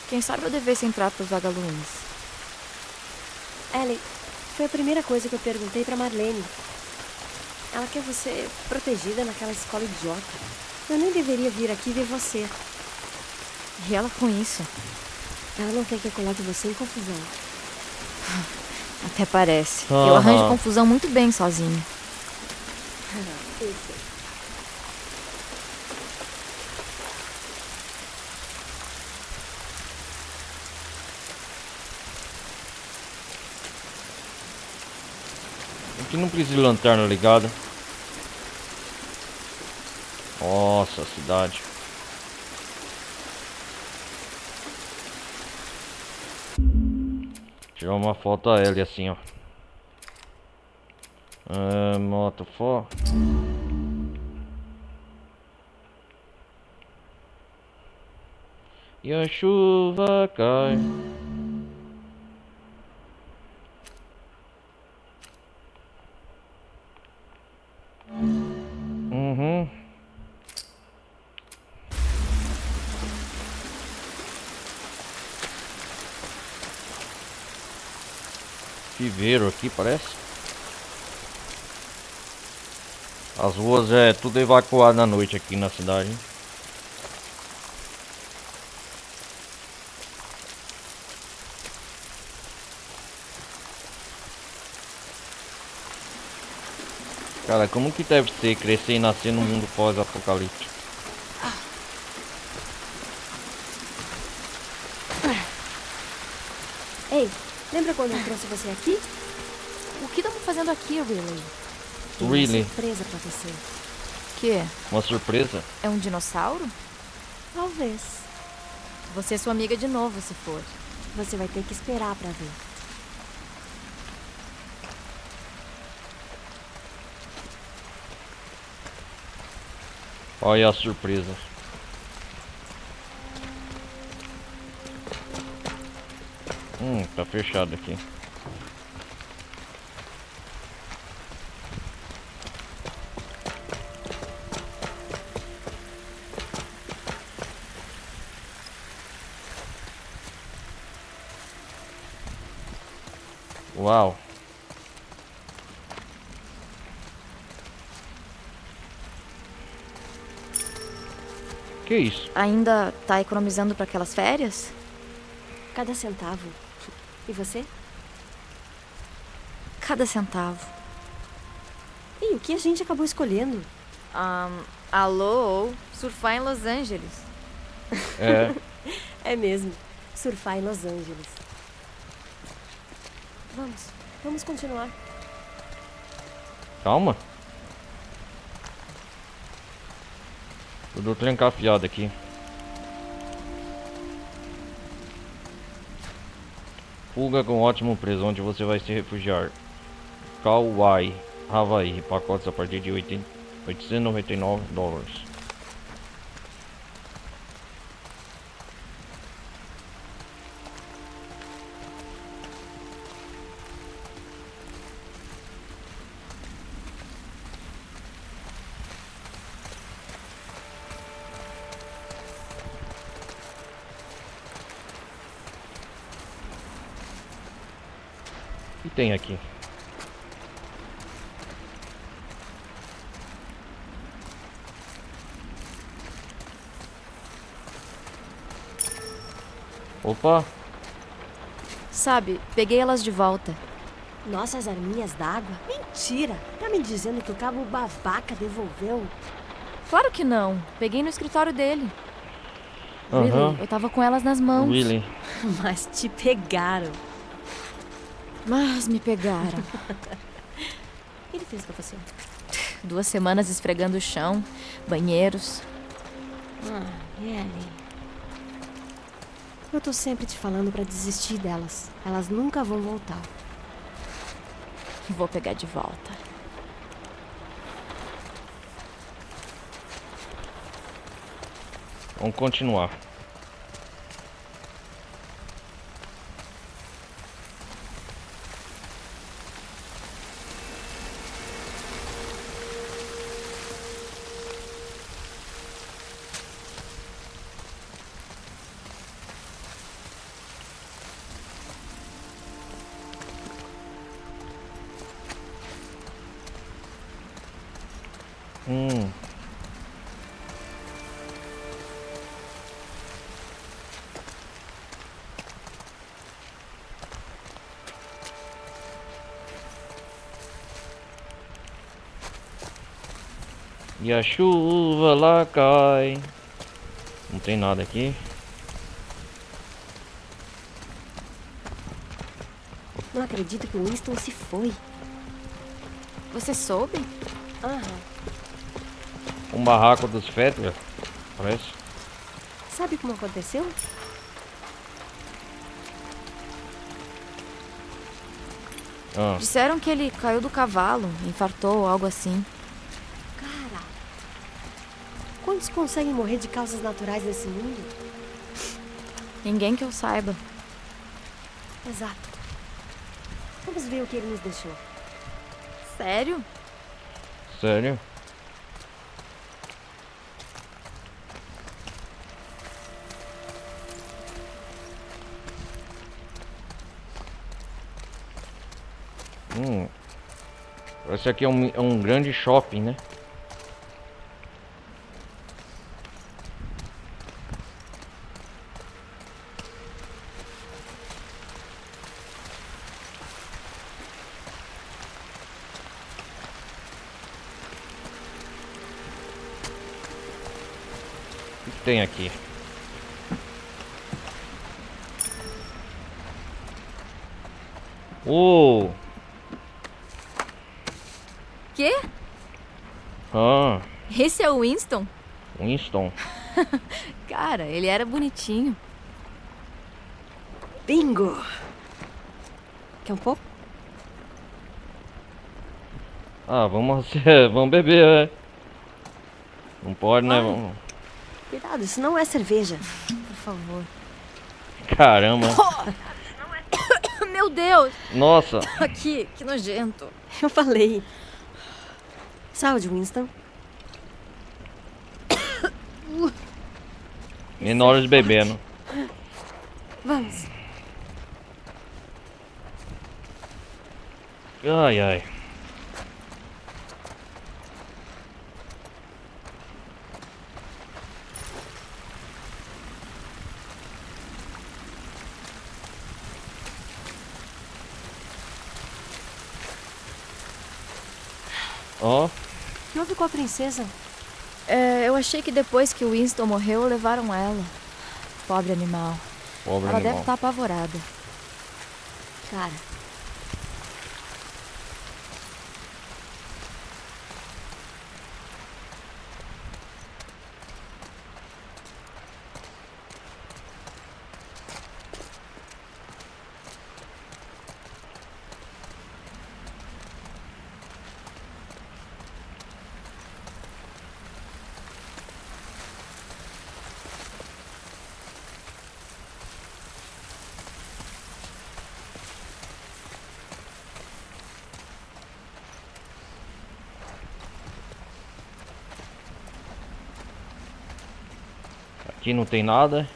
quem sabe eu devesse entrar pros vagalumes. Ellie, foi a primeira coisa que eu perguntei pra Marlene. Ela quer você protegida naquela escola idiota. Eu nem deveria vir aqui ver você. E ela com isso? Ela não quer que eu coloque você em confusão. Até parece. Eu arranjo confusão muito bem sozinho. Eu sei. Aqui não precisa de lanterna ligada. Nossa, a cidade. Tirar uma foto a ele assim, ó. Moto for. E a chuva cai. Uhum. Viveiro aqui, parece. As ruas é tudo evacuado à noite aqui na cidade. Cara, como que deve ser crescer e nascer num mundo pós-apocalíptico? Ei, lembra quando eu trouxe você aqui? O que estamos fazendo aqui, Riley? Tem Really? uma surpresa pra você. Que? Uma surpresa? É um dinossauro? Talvez. Você é sua amiga de novo, se for. Você vai ter que esperar pra ver. Olha a surpresa. Tá fechado aqui. Uau. Que isso? Ainda tá economizando para aquelas férias? Cada centavo. E você? Cada centavo. E o que a gente acabou escolhendo? Alô, surfar em Los Angeles. É. É mesmo. Surfar em Los Angeles. Vamos continuar. Calma. Eu dou trancafiado aqui. Fuga com ótimo preço, onde você vai se refugiar. Kauai, Hawaii, pacotes a partir de $899. O que tem aqui? Opa! Sabe, peguei elas de volta. Nossas arminhas d'água? Mentira! Tá me dizendo que o cabo babaca devolveu? Claro que não. Peguei no escritório dele. Aham. Really, eu tava com elas nas mãos. Willy. Mas te pegaram. Mas me pegaram. O que ele fez pra você? 2 semanas esfregando o chão, banheiros. Ellie. Eu tô sempre te falando pra desistir delas. Elas nunca vão voltar. Vou pegar de volta. Vamos continuar. E a chuva lá cai. Não tem nada aqui. Não acredito que o Winston se foi. Você soube? Aham. Um barraco dos Fettler. Parece. Sabe como aconteceu? Ah, Disseram que ele caiu do cavalo, infartou, algo assim. Cara, quantos conseguem morrer de causas naturais nesse mundo? Ninguém que eu saiba. Exato. Vamos ver o que ele nos deixou. Sério? sério? Esse aqui é um grande shopping, né? O que tem aqui? Oh! Quê? Ah, Esse é o Winston? Winston. Cara, ele era bonitinho. Bingo! Quer um pouco? Ah, vamos, vamos beber, né? Não pode, né? Vai. Vamos... Cuidado, isso não é cerveja. Por favor. Caramba. Meu Deus! Nossa. Aqui, que nojento. Eu falei. Saúde, Winston. Menores bebendo. Vamos. Ai, ai. Ó, O que houve com a princesa? Eu achei que depois que o Winston morreu, levaram ela. Pobre animal. pobre Ela deve animal. estar apavorada. Cara, Aqui não tem nada.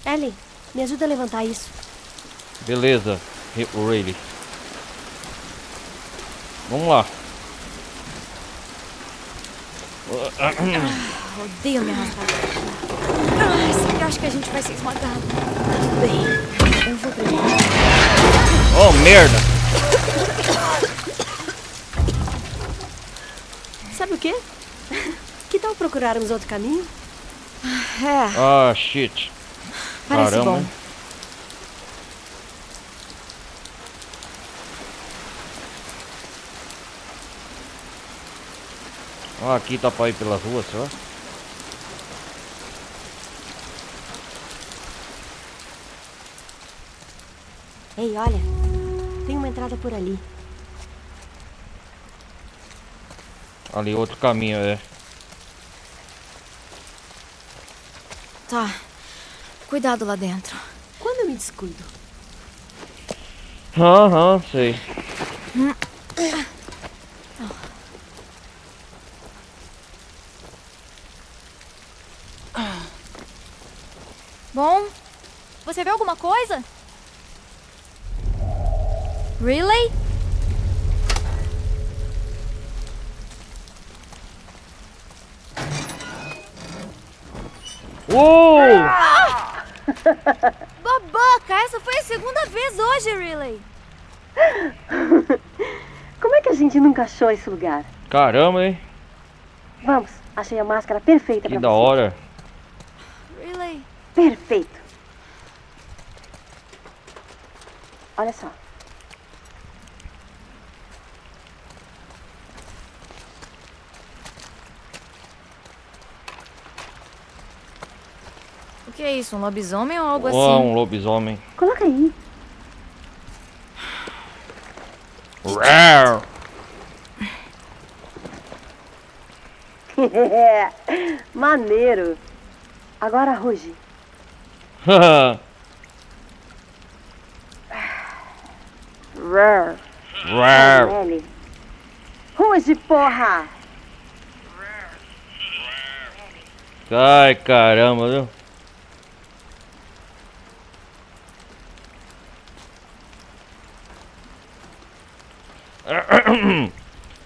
Ellie, me ajuda a levantar isso. Beleza, Rayleigh. Vamos lá. Odeio me arrastar. Sempre acho que a gente vai ser esmagado. Eu vou primeiro. Oh, merda! Sabe o quê? Que tal procurarmos outro caminho? É, Ah, shit. parece Caramba. bom. Ah, aqui tá pra ir pelas ruas, só. Ei, olha. Tem uma entrada por ali. Ali outro caminho, é. Tá. Cuidado lá dentro. Quando eu me descuido? Aham, sei. Bom, você vê alguma coisa? Really? Uou! Babaca, essa foi a segunda vez hoje, Really. Como é que a gente nunca achou esse lugar? Caramba, hein? Vamos, achei a máscara perfeita Que pra da você. hora. Really? Perfeito. Olha só. O que é isso? Um lobisomem ou algo Ó, assim? um lobisomem. Coloca aí. Rar. Maneiro. Agora ruge. Rrr. Rar. Ellie. Ruge, porra! Ai, caramba, viu?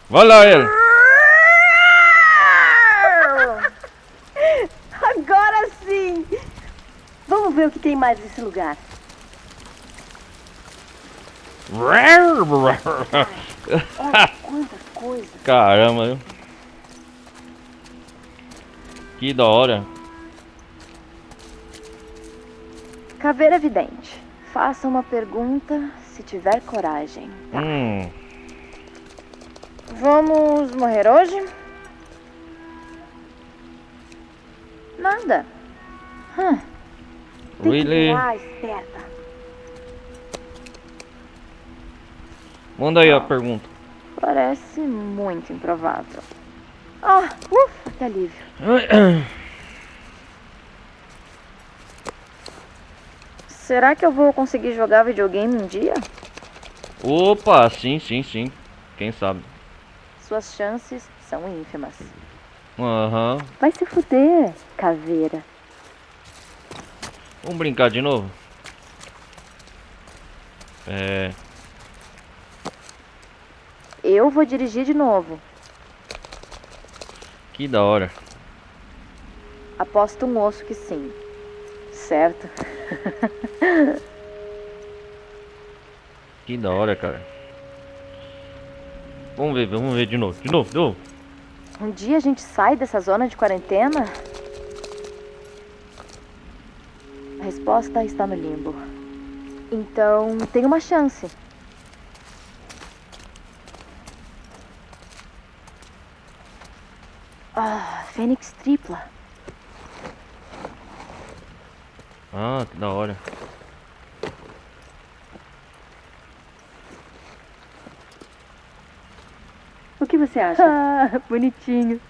Vai lá, ele. Agora sim! Vamos ver o que tem mais nesse lugar. Olha quanta coisa. Caramba, viu? Que da hora. Caveira vidente. Faça uma pergunta se tiver coragem. Vamos morrer hoje? Nada. Tem que Really? voar, esperta. Manda aí a pergunta. Parece muito improvável. Ah, ufa, que alívio. Será que eu vou conseguir jogar videogame um dia? Opa, sim, sim, sim. Quem sabe? Suas chances são ínfimas. Aham. Vai se fuder, caveira. Vamos brincar de novo? Eu vou dirigir de novo. Que da hora. Aposto um osso que sim. Certo? Que da hora, cara. Vamos ver de novo. De novo. Um dia a gente sai dessa zona de quarentena? A resposta está no limbo. Então, tem uma chance. Ah, Fênix tripla. Ah, que da hora. O que você acha? Ah, bonitinho.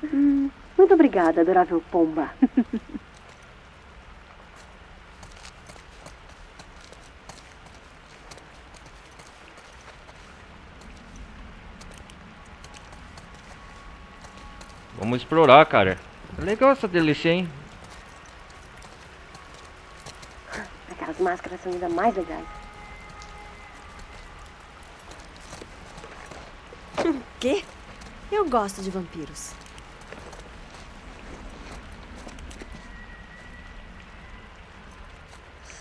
Muito obrigada, adorável pomba. Vamos explorar, cara. Legal essa DLC, hein? Aquelas máscaras são ainda mais legais. Quê? Eu gosto de vampiros.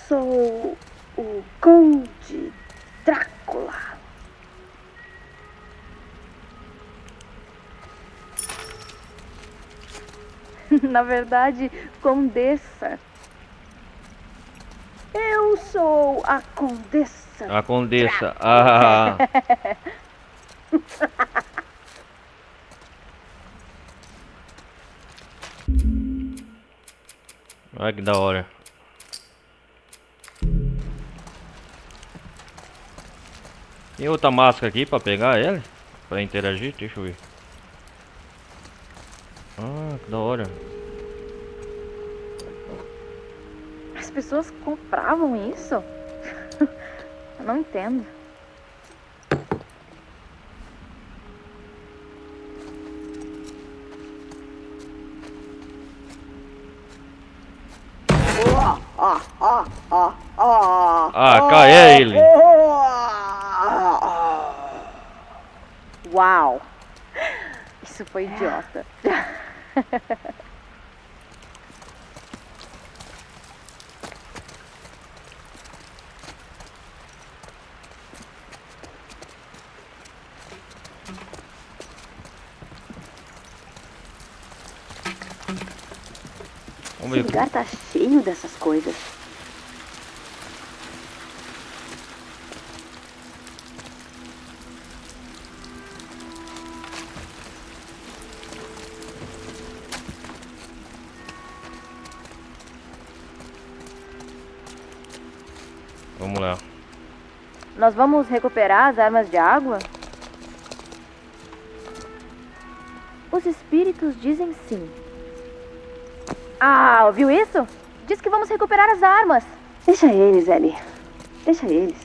Sou o Conde Drácula. Na verdade, Condessa. Eu sou a Condessa. A Condessa. Ah. Olha que da hora. Tem outra máscara aqui pra pegar ela? Pra interagir? Deixa eu ver. Ah, que da hora. As pessoas compravam isso? Eu não entendo. Ah, cá é ele. Uau! Isso foi idiota. Vamos Esse ver. lugar tá cheio dessas coisas. Vamos lá. Nós vamos recuperar as armas de água? Os espíritos dizem sim. Ah, ouviu isso? Diz que vamos recuperar as armas. Deixa eles, Ellie. Deixa eles.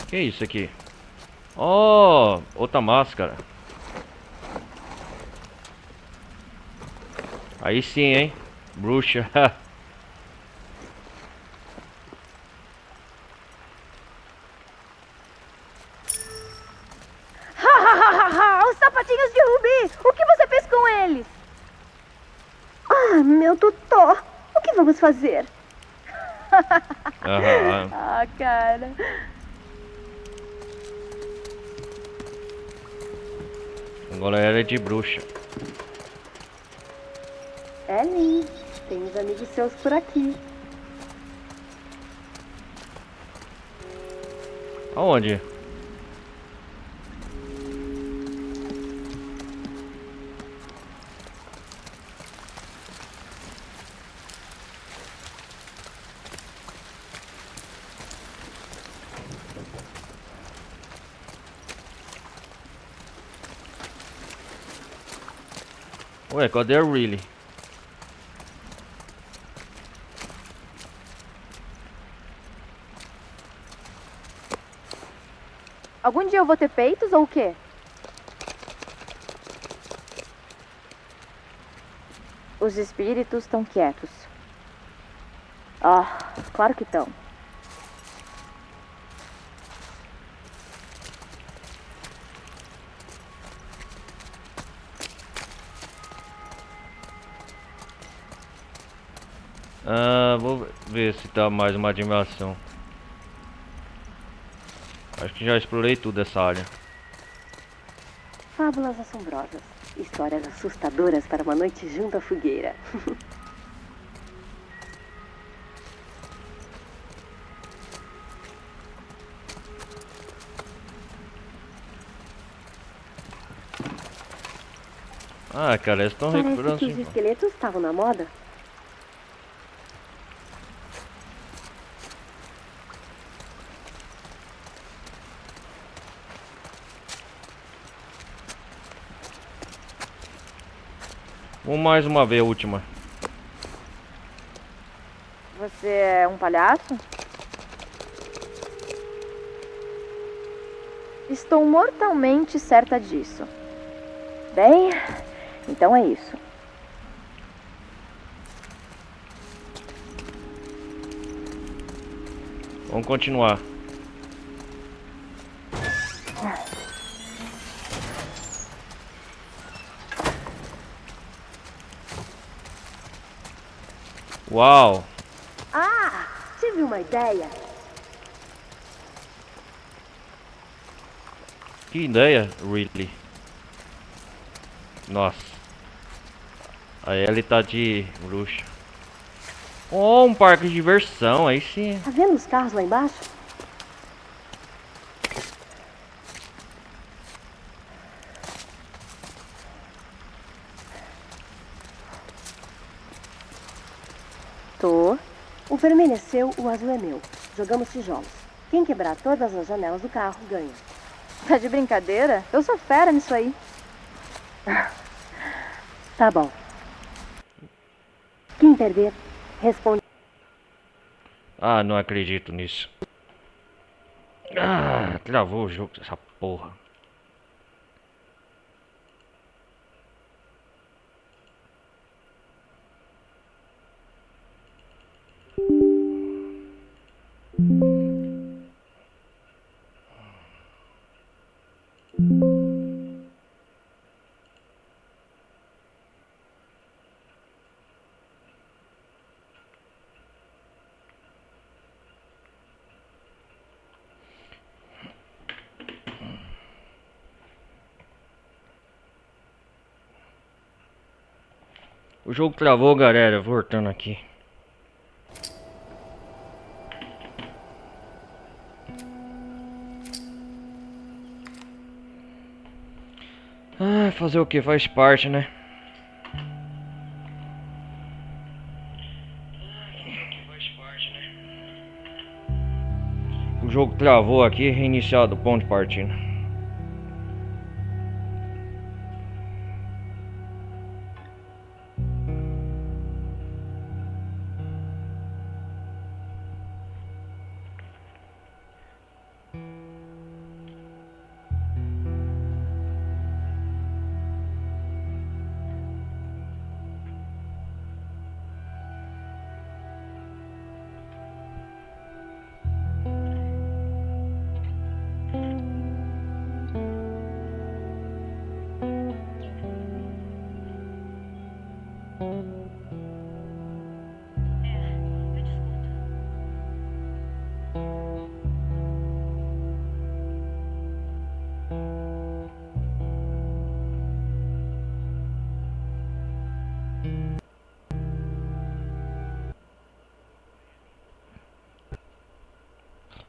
Que é isso aqui? Oh, outra máscara. Aí sim, hein? Bruxa. Os sapatinhos de Rubi! O que você fez com eles? Ah, meu tutor. O que vamos fazer? Aham. Ah, cara. Agora era de bruxa. Ellie, temos amigos seus por aqui. Aonde? Ué, cadê a Riley? Algum dia eu vou ter peitos ou o quê? Os espíritos estão quietos. Ah, claro que estão. Vou ver se tá mais uma animação. Acho que já explorei tudo essa área. Fábulas assombrosas. Histórias assustadoras para uma noite junto à fogueira. Ah, cara, eles estão Parece recuperando que os sim. esqueletos estavam na moda. Vamos mais uma vez, a última. Você é um palhaço? Estou mortalmente certa disso. Bem, então é isso. Vamos continuar. Uau! Ah, tive uma ideia. Que ideia, Ridley. Nossa. A Ellie tá de bruxa. Oh, um parque de diversão, aí sim. Tá vendo os carros lá embaixo? Tô. O vermelho é seu, o azul é meu. Jogamos tijolos. Quem quebrar todas as janelas do carro ganha. Tá de brincadeira? Eu sou fera nisso aí. Tá bom. Quem perder, responde. Ah, não acredito nisso. Ah, travou o jogo dessa porra. O jogo travou, galera. Voltando aqui. Ah, fazer o que? Faz parte, né? O jogo travou aqui, reiniciado o ponto de partida.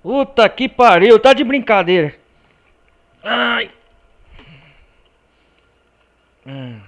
Puta que pariu, tá de brincadeira. Ai. Hum.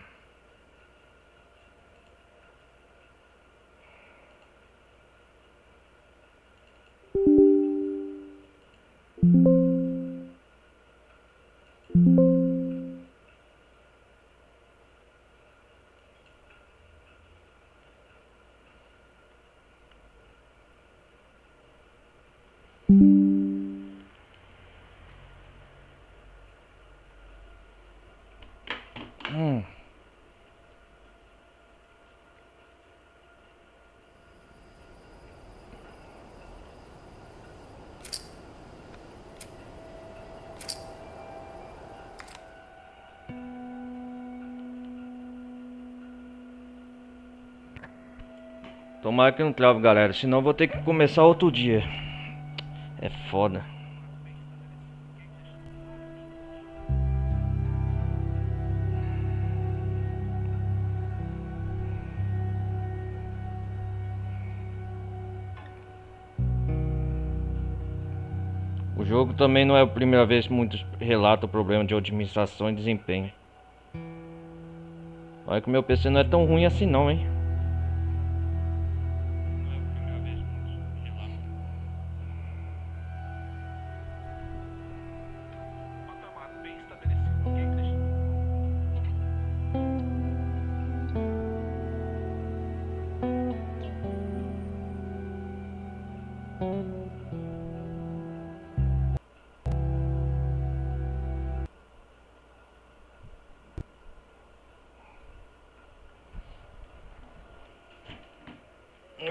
Tomara que não trave, galera, senão eu vou ter que começar outro dia. É foda. O jogo também não é a primeira vez que muitos relatam problema de otimização e desempenho. Olha que o meu PC não é tão ruim assim não, hein?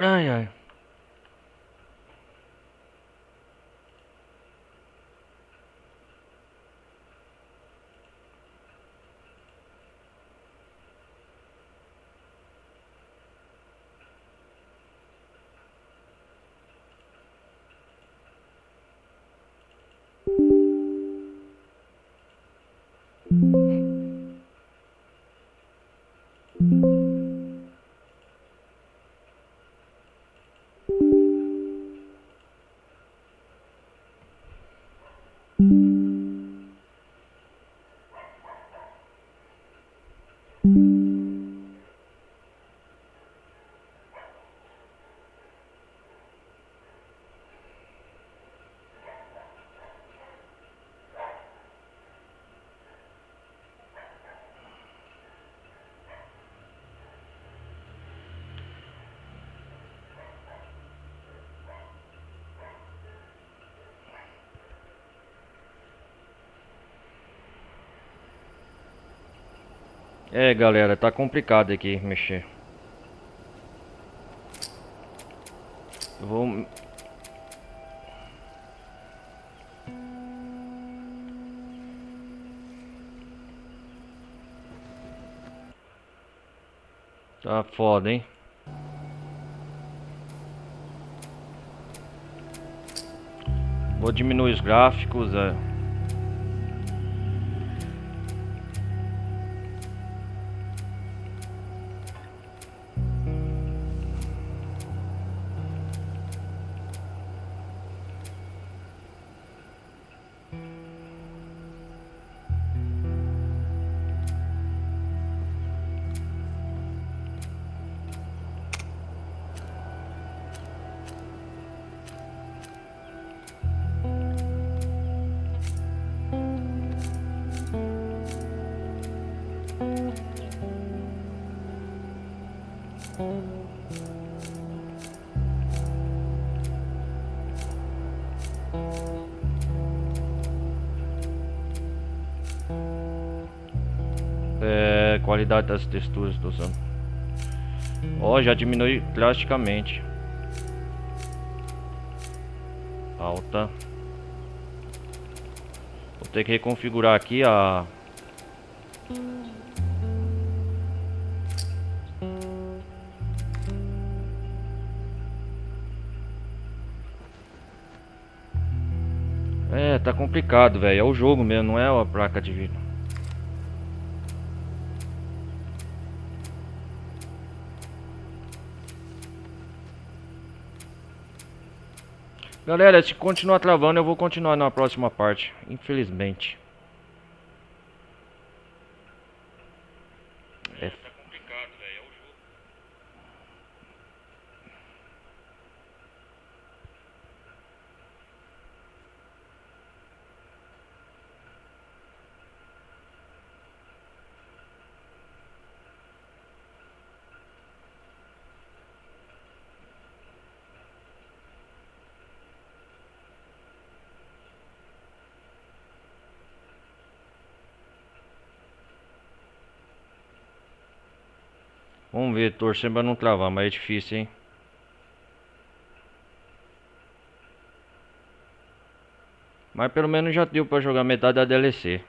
Ai, ai. É, galera, tá complicado aqui mexer. Eu vou... Tá foda, hein? Vou diminuir os gráficos, qualidade das texturas tô usando. Ó, já diminui drasticamente. Alta. Vou ter que reconfigurar aqui a... É, tá complicado, velho. É o jogo mesmo, não é a placa de vídeo. Galera, se continuar travando, eu vou continuar na próxima parte. Infelizmente. É. Tá complicado, velho. É o jogo. Vamos ver, torcendo pra não travar, mas é difícil, hein? Mas pelo menos já deu pra jogar metade da DLC.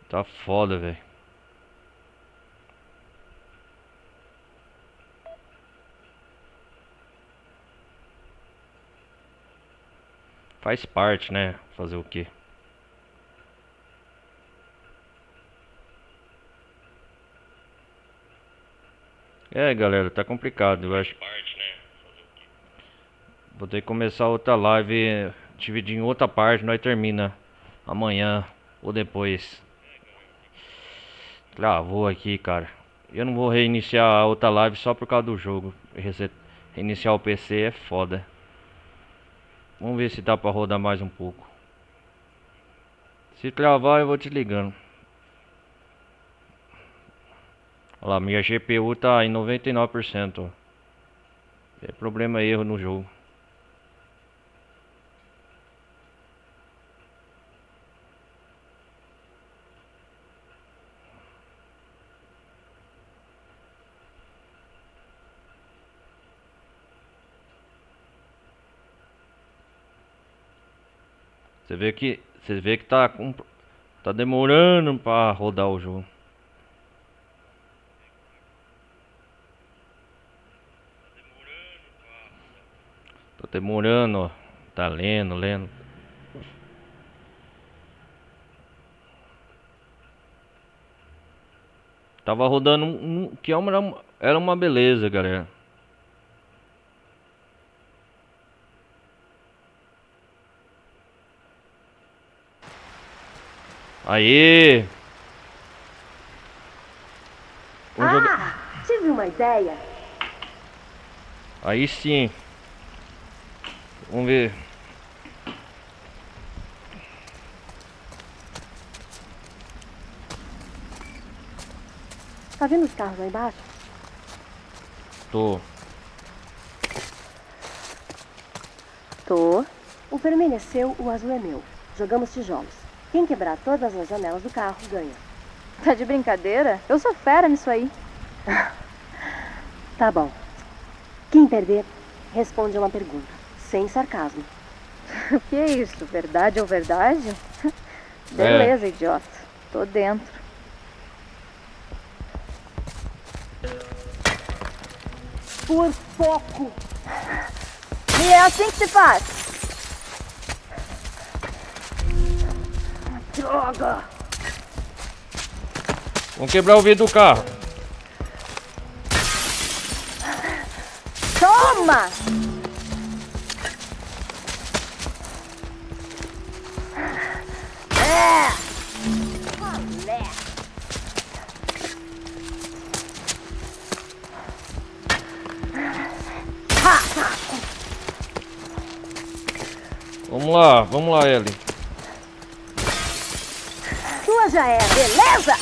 Tá foda, velho. Faz parte, né? Fazer o quê? É, galera, tá complicado, eu acho. Vou ter que começar outra live, dividir em outra parte, nós termina amanhã ou depois. Travou aqui, cara. Eu não vou reiniciar a outra live só por causa do jogo. Reiniciar o PC é foda. Vamos ver se dá pra rodar mais um pouco. Se travar eu vou te ligando. Olha lá, minha GPU tá em 99%. É problema, erro no jogo. Você vê que tá demorando pra rodar o jogo. Tá demorando, ó. Tá lendo. Tava rodando que era uma beleza, galera. Aê! Tive uma ideia. Aí sim. Vamos ver. Tá vendo os carros lá embaixo? Tô. Tô. O vermelho é seu, o azul é meu. Jogamos tijolos. Quem quebrar todas as janelas do carro ganha. Tá de brincadeira? Eu sou fera nisso aí. Tá bom. Quem perder, responde a uma pergunta. Sem sarcasmo. O que é isso? Verdade ou verdade? Beleza, idiota. Tô dentro. Por pouco. E é assim que se faz. Droga! Vamos quebrar o vidro do carro. Toma! Vamos lá, Ellie. Sua já é, beleza?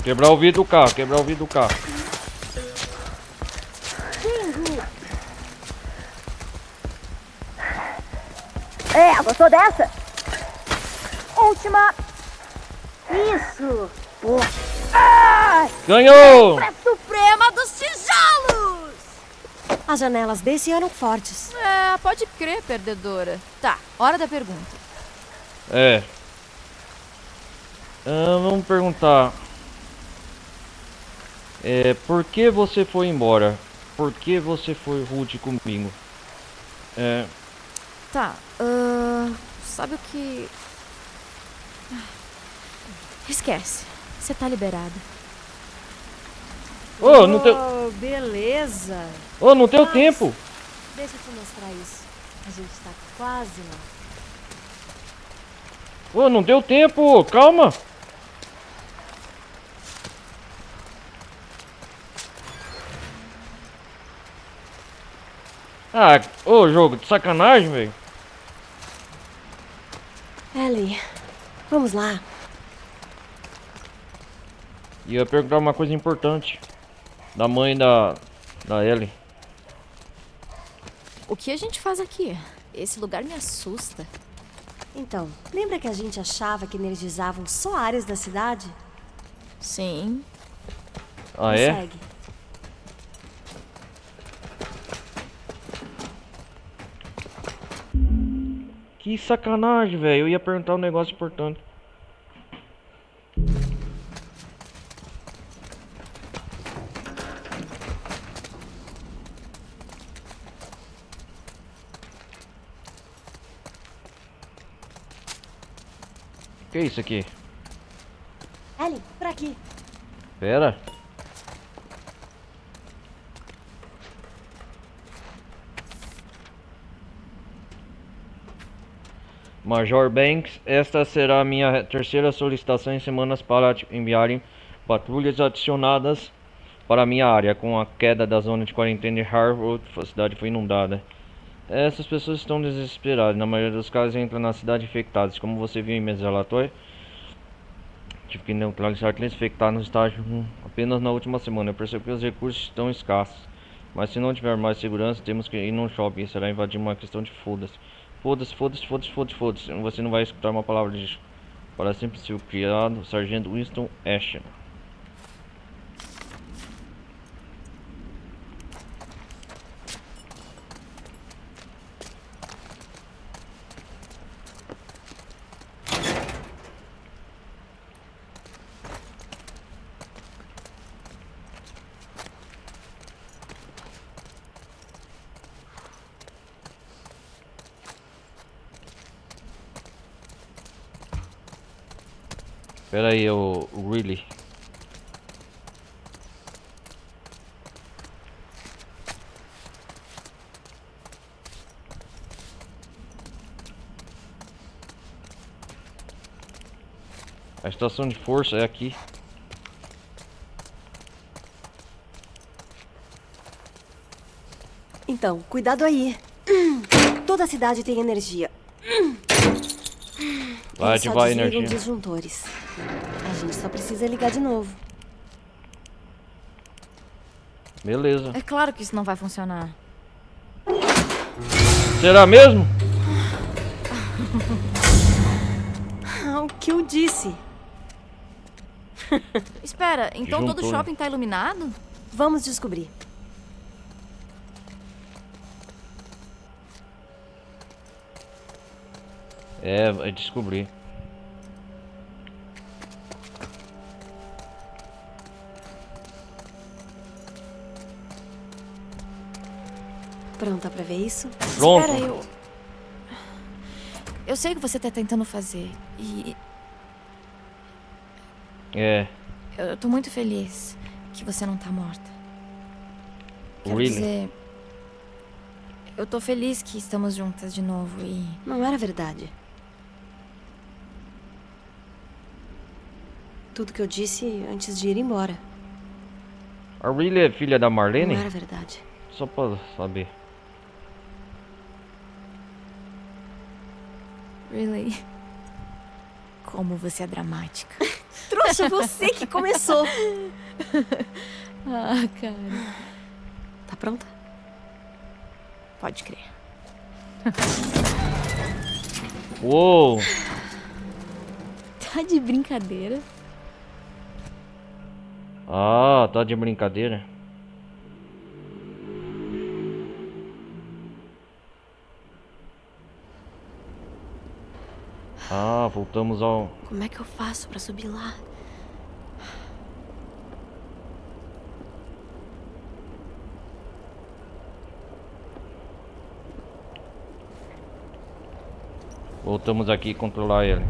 Quebrar o vidro do carro. Gostou dessa? Última. Isso! Ganhou! Suprema dos tijolos! As janelas desse eram fortes. É, pode crer, perdedora. Tá, hora da pergunta. É. Vamos perguntar. Por que você foi embora? Por que você foi rude comigo? Tá, sabe o que... Esquece, você tá liberada. Ô, não tem... Beleza. Ô, não tem o tempo. Deixa eu te mostrar isso. A gente tá quase lá. Ô, não deu tempo, calma. Ah, ô, jogo de sacanagem, velho. Ellie, vamos lá. E eu ia perguntar uma coisa importante. Da mãe da Ellie. O que a gente faz aqui? Esse lugar me assusta. Então, lembra que a gente achava que energizavam só áreas da cidade? Sim. Ah, Me é? segue. Que sacanagem, velho. Eu ia perguntar um negócio importante. Que é isso aqui? Ellie, por aqui. Pera. Major Banks, esta será a minha terceira solicitação em semanas para enviarem patrulhas adicionadas para a minha área. Com a queda da zona de quarentena de Harwood, a cidade foi inundada. Essas pessoas estão desesperadas. Na maioria dos casos entram na cidade infectadas. Como você viu em meus relatórios, tive que neutralizar aqueles infectados no estágio 1 apenas na última semana. Eu percebo que os recursos estão escassos. Mas se não tiver mais segurança, temos que ir num shopping. Será invadir uma questão de foda-se. Foda-se, foda-se, foda-se, foda-se, foda-se. Você não vai escutar uma palavra disso. Para sempre ser criado, Sargento Winston Ashton. Pera aí, o Really. A estação de força é aqui. Então, cuidado aí. Toda a cidade tem energia. Vai Eles só ativar a desligam energia. disjuntores. A gente só precisa ligar de novo. Beleza. É claro que isso não vai funcionar. Será mesmo? Ah, o que eu disse? Espera, então todo o Juntou, né? shopping tá iluminado? Vamos descobrir. É, vai descobrir. Pronta pra ver isso? Pronto. Espera, eu sei o que você tá tentando fazer. E É, eu tô muito feliz que você não tá morta. Quero Really? dizer, eu tô feliz que estamos juntas de novo e Não era verdade. Tudo que eu disse antes de ir embora. a Really é filha da Marlene? Não era verdade. Só pra saber. really, como você é dramática. Trouxa, você que começou. Ah, cara. Tá pronta? Pode crer. Uou! Tá de brincadeira? Ah, tá de brincadeira. Ah, voltamos ao... Como é que eu faço pra subir lá? Voltamos aqui e controlar ele.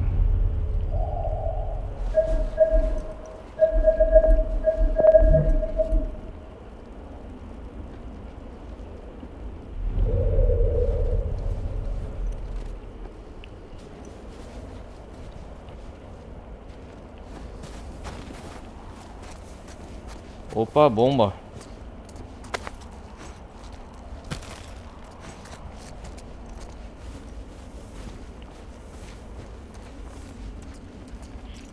Opa, bomba.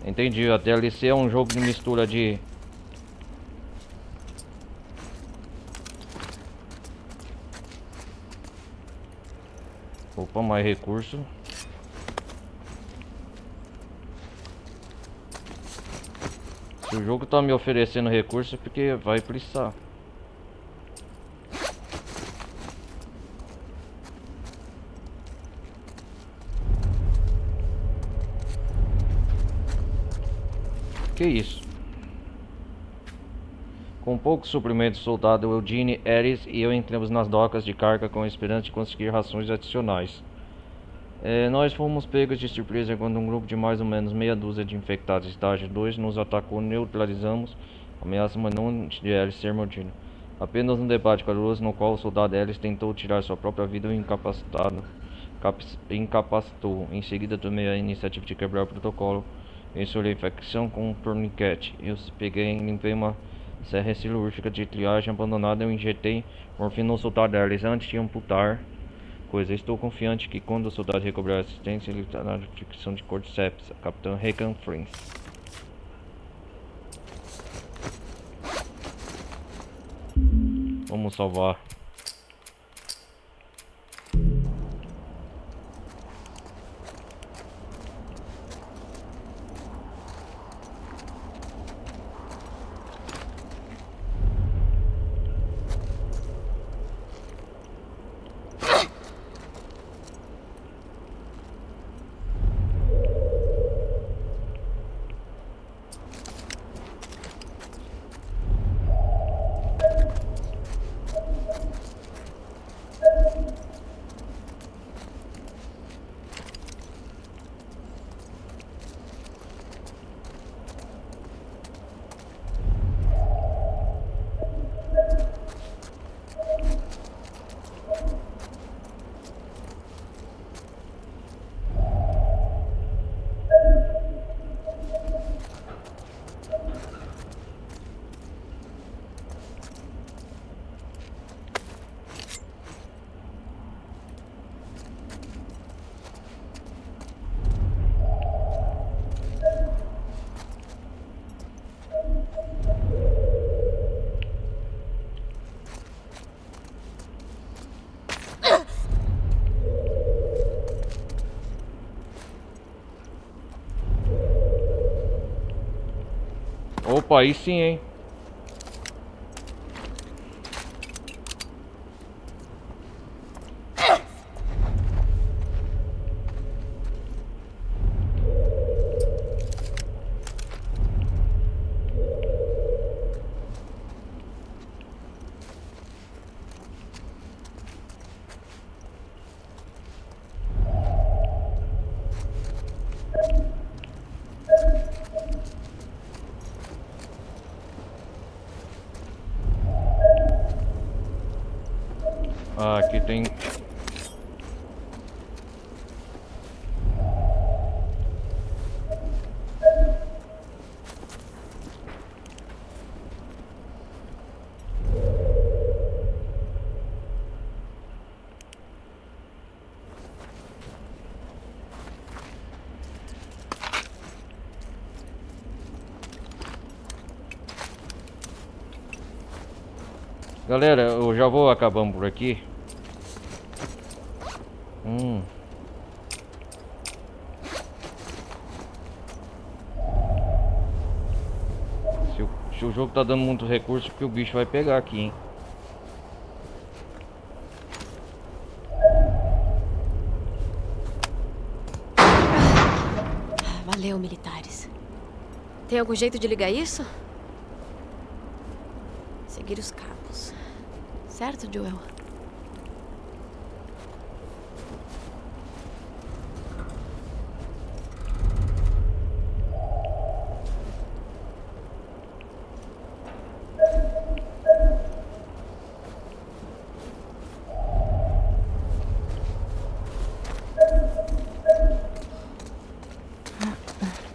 Entendi, a DLC é um jogo de mistura de Opa, mais recurso. Se o jogo tá me oferecendo recurso é porque vai precisar. Que isso? Com poucos suprimentos, o soldado Eugene, Ares e eu entramos nas docas de carga com a esperança de conseguir rações adicionais. Nós fomos pegos de surpresa quando um grupo de mais ou menos meia dúzia de infectados estágio 2 nos atacou. Neutralizamos a ameaça, mas não de Ares ser mordido. Apenas um debate caloroso no qual o soldado Ares tentou tirar sua própria vida e incapacitou. Em seguida tomei a iniciativa de quebrar o protocolo. Insulei a infecção com um torniquete. Eu limpei uma serra cirúrgica de triagem abandonada. Eu injetei morfina no soldado Ares antes de amputar coisa. Estou confiante que quando o soldado recobrar a assistência, ele estará na ficção de Cordyceps, Capitão Regan Frins. Vamos salvar. Opa, aí sim, hein? Ah, aqui tem... Galera, eu já vou acabando por aqui. Se o jogo tá dando muitos recursos, porque o bicho vai pegar aqui, hein? Valeu, militares. Tem algum jeito de ligar isso? Seguir os cabos. Certo, Joel?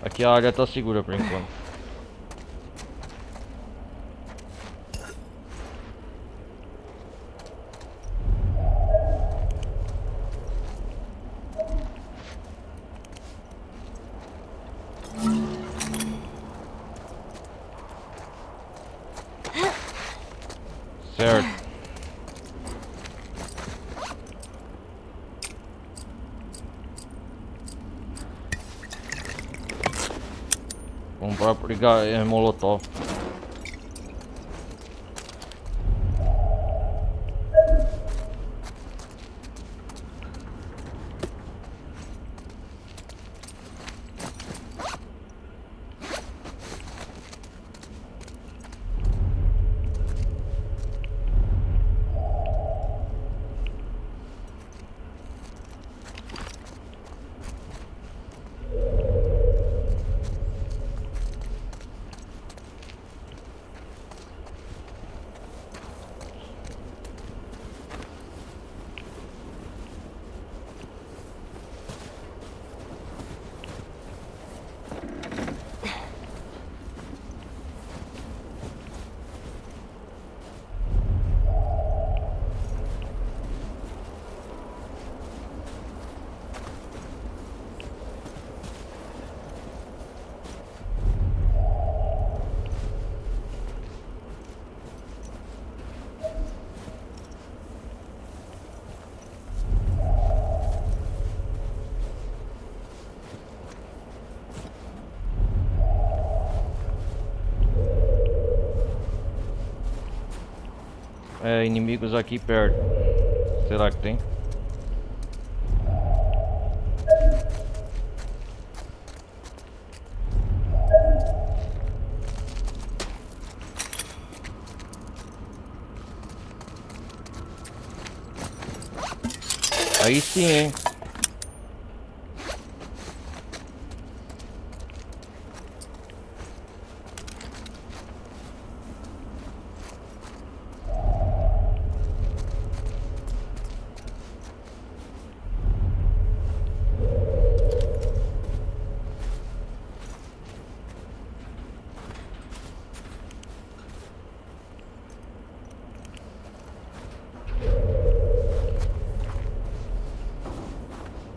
Aqui a área tá segura por enquanto. Certo. Obrigado, Molotov. É, inimigos aqui perto. Será que tem? Aí sim, hein?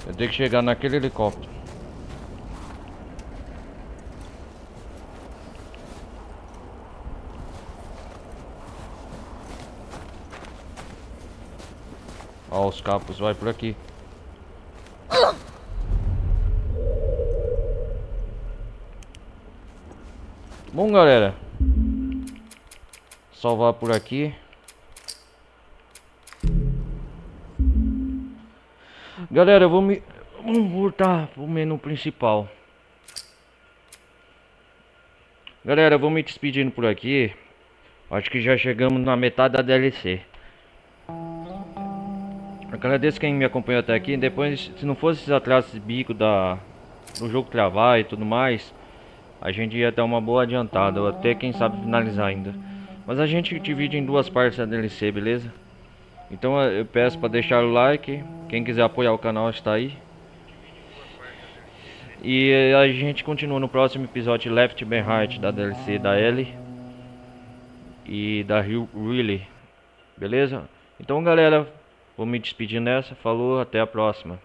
Eu tenho que chegar naquele helicóptero. Ó, os capos vai por aqui. Bom, galera, salvar por aqui. Galera, vamos voltar pro menu principal. Galera, vou me despedindo por aqui. Acho que já chegamos na metade da DLC. Agradeço quem me acompanhou até aqui. Depois, se não fosse esses atrasos de bico do jogo travar e tudo mais, a gente ia dar uma boa adiantada, ou até quem sabe finalizar ainda. Mas a gente divide em duas partes a DLC, beleza? Então eu peço para deixar o like. Quem quiser apoiar o canal está aí. E a gente continua no próximo episódio de Left Behind, da DLC da Ellie e da Riley. Beleza? Então, galera, vou me despedir nessa. Falou, até a próxima.